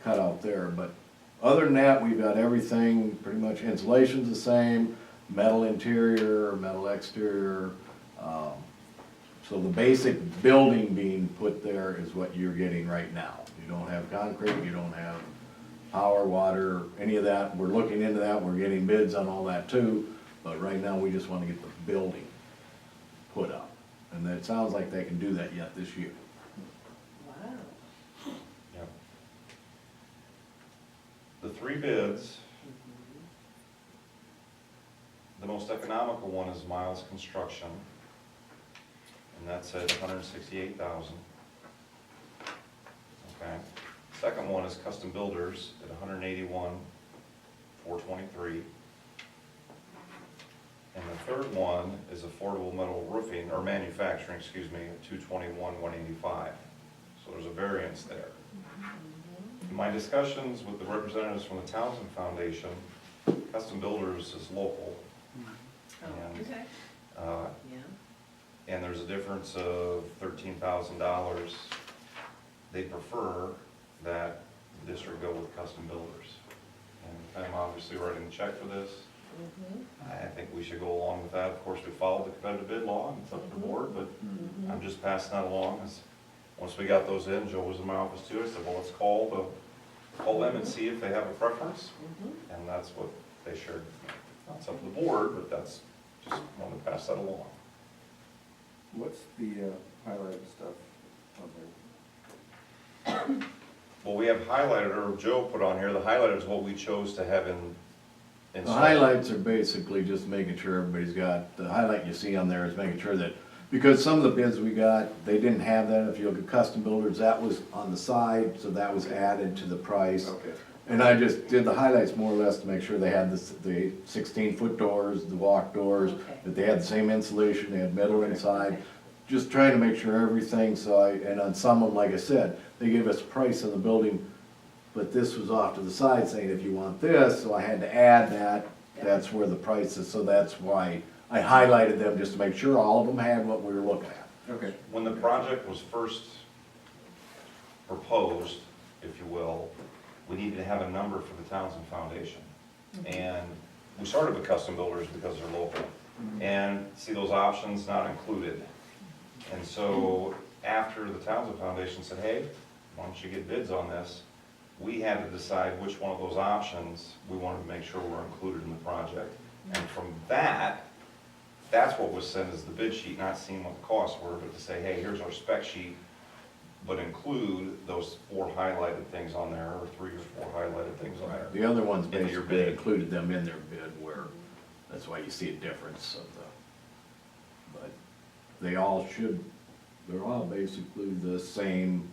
cut out there. But other than that, we've got everything, pretty much insulation's the same, metal interior, metal exterior. So the basic building being put there is what you're getting right now. You don't have concrete, you don't have power, water, any of that. We're looking into that, we're getting bids on all that too, but right now we just want to get the building put up. And it sounds like they can do that yet this year. Wow. yeah. The 3 bids, the most economical one is Miles Construction, and that's at $168,000. Okay. Second one is Custom Builders at $181,423. And the third one is Affordable Metal Roofing, or Manufacturing, excuse me, at $221,185. So there's a variance there. In my discussions with the representatives from the Townsend Foundation, Custom Builders is local. And, Okay. Yeah. and there's a difference of $13,000. They prefer that the district go with Custom Builders. And I'm obviously writing the check for this. I think we should go along with that. Of course, we follow the competitive bid law, and it's up to the board, but I'm just passing that along. Once we got those in, Joe was in my office too. I said, well, let's call them and see if they have a preference. And that's what they shared. It's up to the board, but that's, just wanted to pass that along. What's the highlighted stuff on there? Well, we have highlighted, or Joe put on here, the highlighted is what we chose to have in. The highlights are basically just making sure everybody's got, the highlight you see on there is making sure that, because some of the bids we got, they didn't have that. If you look at Custom Builders, that was on the side, so that was added to the price. Okay. And I just did the highlights more or less to make sure they had the 16-foot doors, the walk doors, Okay. that they had the same insulation, they had metal inside. Just trying to make sure everything, and on some of them, like I said, they gave us a price on the building, but this was off to the side saying, if you want this, so I had to add that, that's where the price is, so that's why I highlighted them, just to make sure all of them had what we were looking at. Okay. When the project was first proposed, if you will, we needed to have a number for the Townsend Foundation. And we started with custom builders because they're local. And see, those options not included. And so after the Townsend Foundation said, hey, why don't you get bids on this? We had to decide which one of those options we wanted to make sure were included in the project. And from that, that's what was sent as the bid sheet, not seeing what the costs were, but to say, hey, here's our spec sheet, but include those 4 highlighted things on there, or 3 or 4 highlighted things on there. The other ones Into your basically bid. included them in their bid where, that's why you see a difference of the, but they all should, they're all basically the same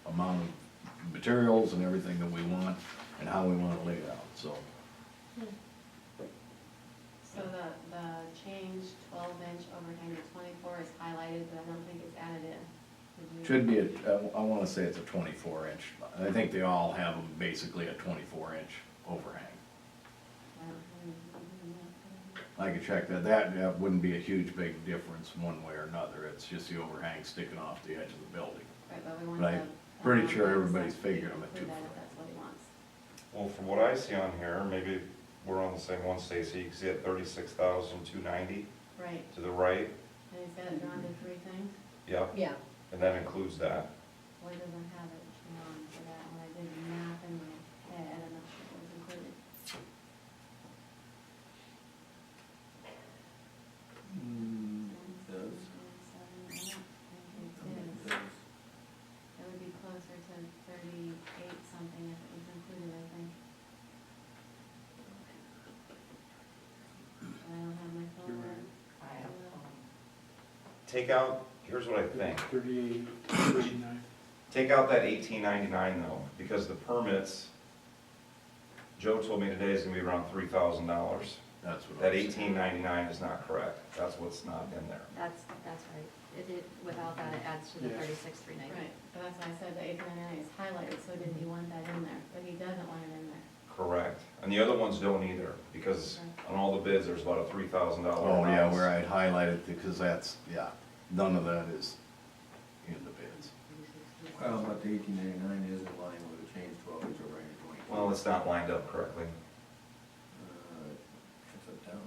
amount of materials and everything that we want and how we want it laid out, so. So the change 12-inch overhang to 24 is highlighted, but I don't think it's added in. Did you- Should be, I wanna say it's a 24-inch. I think they all have them basically a 24-inch overhang. I don't have anything. I could check that. That wouldn't be a huge big difference one way or another. It's just the overhang sticking off the edge of the building. Right, but we want But I'm the pretty sure amount everybody's that's figured them at include 2 that foot. if that's what he wants. Well, from what I see on here, maybe we're on the same one, Stacy, you can see at 36,290 Right, to the right. and he's got it drawn to 3 things. Yep, Yeah, and that includes that. Well, he doesn't have it drawn for that. When I did the math in my head, I'm not sure what was included. Does. It would be closer to 38 something if it was included, I think. I don't have my phone. You're right. I have, Take out, here's what I think. 38, 39. Take out that 1899 though, because the permits, Joe told me today is gonna be around $3,000. That's what That I was saying. 1899 is not correct. That's what's not in there. That's right. Without that, it adds to the Yeah. 36,390. Right, but that's why I said the 899 is highlighted, so did he want that in there? But he doesn't want it in there. Correct. And the other ones don't either, because on all the bids, there's about a $3,000. Oh, yeah, allowance. where I highlighted, because that's, yeah, none of that is in the bids. Well, but the 1899 is in line with the change 12-inch overhang to 24. Well, it's not lined up correctly. It's up down.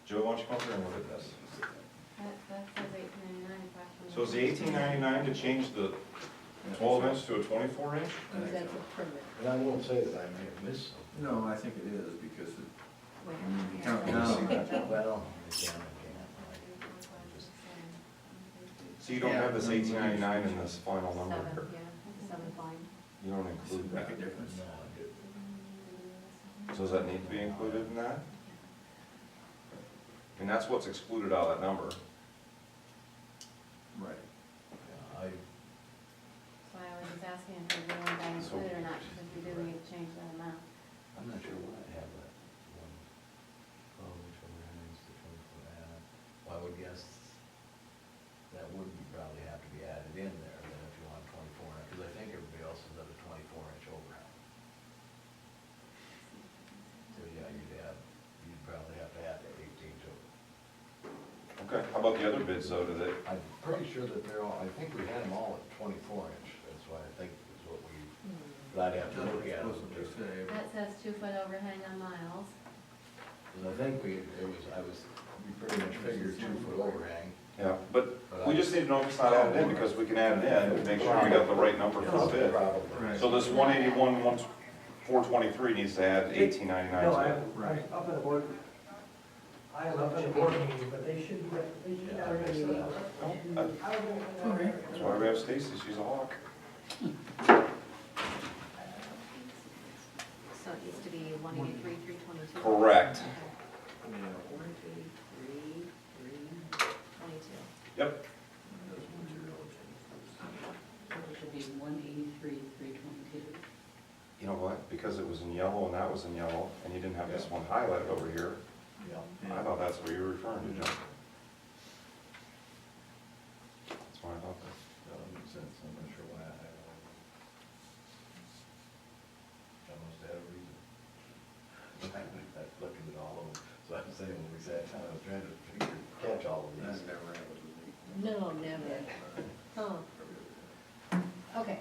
Joe, why don't you come up here and look at this? That says 899 approximately. So is the 1899 to change the 12-inch to a 24-inch? because that's a permit. And I won't say that I may have missed something. No, I think it is, because it, Wait, you here. count down. Well, So you don't have this 1899 in this final number here? Seven, yeah, 7's fine. You don't Does include it make that? a difference? So does that need to be included in that? And that's what's excluded out of that number. Right. I, So I was just asking if we want that So- included or not, because we do need to change that amount. I'm not sure why I have that one. Which overhangs the 24 add. Well, I would guess that would probably have to be added in there then if you want 24, because I think everybody else is at a 24-inch overhang. So yeah, you'd probably have to add that 18 to it. Okay, how about the other bids though, do they? I'm pretty sure that they're all, I think we had them all at 24-inch, that's why I think is what we, but I'd have to look at them. Explicitly say, That says 2-foot overhang on Miles. Because I think we pretty much figured 2-foot overhang. Yeah, but we just need to know if it's not added in, because we can add it in and make sure we got the right number for the bid. Right. So this 181, 423 needs to add 1899 No, to I it. am, I'm up in the board, I am up in the board meeting, but they should, already. That's why we have Stacy, she's a hawk. So it needs to be 183, 322. Correct. Okay. 183, 322. Yep. those material changes. paid $183,322. You know what, because it was in yellow and that was in yellow, and you didn't have this one highlighted over here, I thought that's what you were referring to, John. That's why I thought that. That makes sense, I'm not sure why I had it. I must have had a reason. I looked at it all over, so I'm saying when we sat down, I was trying to catch all of That's these. never happened with me. No, never. Huh, okay,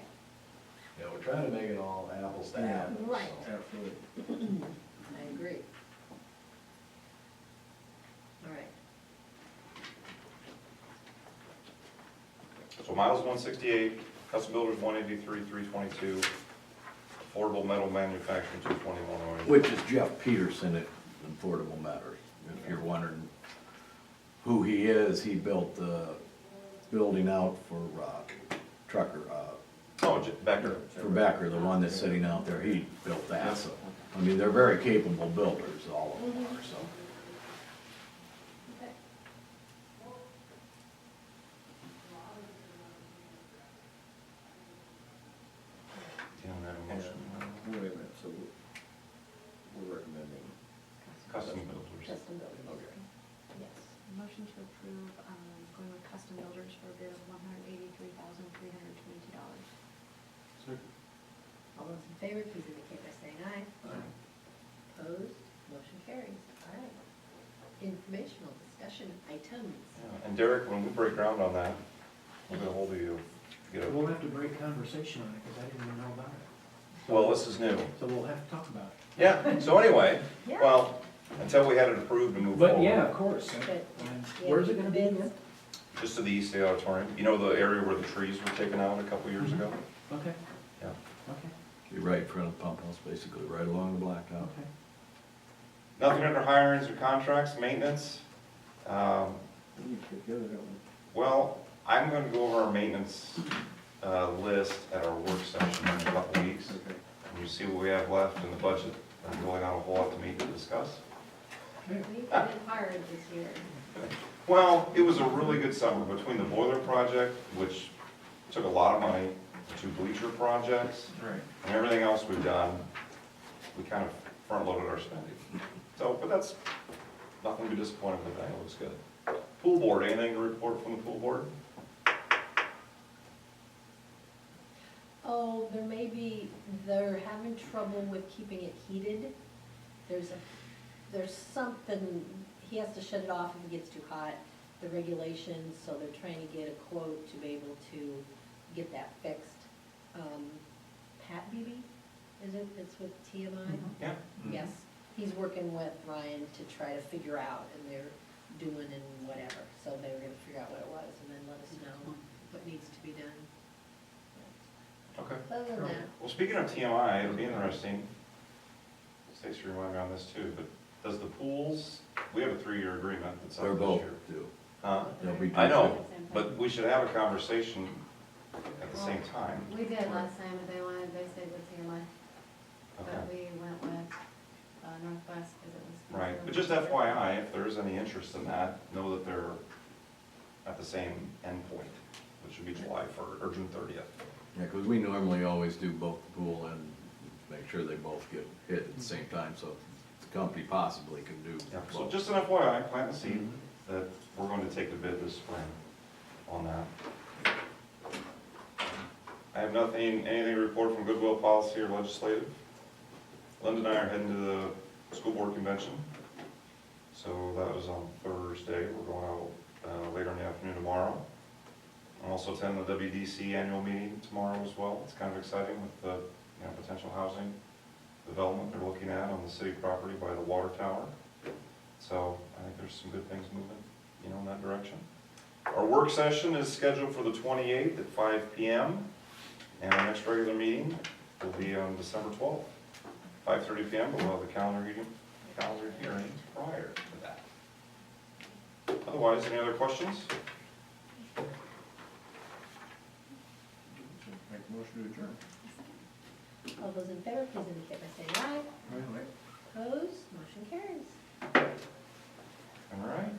Yeah, we're trying to make it all apples to apples. Right. so. Absolutely. I agree. All right, So Miles 168, Custom Builders 183, 322, Affordable Metal Manufacturing 221. Which is Jeff Peterson at Affordable Matters. If you're wondering who he is, he built the building out for Trucker, Oh, Becker. for Becker, the one that's sitting out there, he built that, so. I mean, they're very capable builders, all of them are, so. okay. Yeah, we have a motion. Wait a minute, so we're recommending, Custom Builders. Custom building. Okay. Yes. Motion to approve, going with Custom Builders for a bid of $183,322. Second. All those in favor, please indicate by saying aye. Opposed, motion carries. All right. Informational discussion items. Yeah, and Derek, when we break ground on that, we'll get a hold of you. Get a, We'll have to break conversation on it, because I didn't even know about it. well, this is new. So we'll have to talk about it. Yeah, so anyway, Yeah. well, until we had it approved to move forward. But yeah, of course. But, And yeah, where's it gonna be bids. again? Just to the east of the auditorium. You know the area where the trees were taken out a couple years ago? Okay, Yeah. okay, You're right in front of the pump house, basically, right along the blacktop. okay. Nothing under hirings or contracts, maintenance. we need to get together, don't we? Well, I'm gonna go over our maintenance, list at our work session in a couple weeks. Okay. And you see what we have left in the budget. There's really not a whole lot to meet to discuss. We've been hard this year. Well, it was a really good summer between the boiler project, which took a lot of money, the two bleacher projects, Right. and everything else we've done. We kind of front-loaded our spending. So, but that's nothing to be disappointed with, that looks good. Pool board, anything to report from the pool board? Oh, they're having trouble with keeping it heated. There's something, he has to shut it off if it gets too hot, the regulations, so they're trying to get a quote to be able to get that fixed. Pat Beebe, is it, it's with TMI? Yeah. Yes, he's working with Ryan to try to figure out, and they're doing and whatever, so they were gonna figure out what it was, and then let us know what needs to be done. Okay. Other than that, Well, speaking of TMI, it'll be interesting. Stacy reminded me on this too, but does the pools, we have a 3-year agreement that's They're up this both year. due. Huh? They'll be I due know, soon. but we should have a conversation at the same time. We did last time, but they stayed with CMI, but Okay. we went with Northwest because it was. Right, but just FYI, if there is any interest in that, know that they're at the same endpoint, which would be July 1st, or June 30th. Yeah, because we normally always do both the pool and make sure they both get hit at the same time, so the company possibly can do Yeah, so both. just an FYI, plant the seed that we're going to take the bid this spring on that. I have anything to report from Goodwill Policy or Legislative. Linda and I are heading to the school board convention. So that was on Thursday. We're going out later in the afternoon tomorrow. I'm also attending the WDC annual meeting tomorrow as well. It's kind of exciting with the potential housing development they're looking at on the city property by the water tower. So I think there's some good things moving, in that direction. Our work session is scheduled for the 28th at 5 p.m. And our next regular meeting will be on December 12th, 5:30 p.m. But we'll have the calendar hearing prior to that. Otherwise, any other questions? Make a motion to adjourn. all those in favor, please indicate by saying aye. Right. Opposed, motion carries. All right.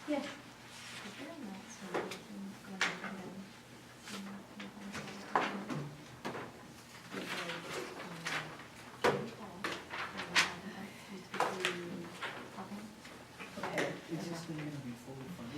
Yes. Is there a note, so we can go ahead and, this thing gonna be fully funded?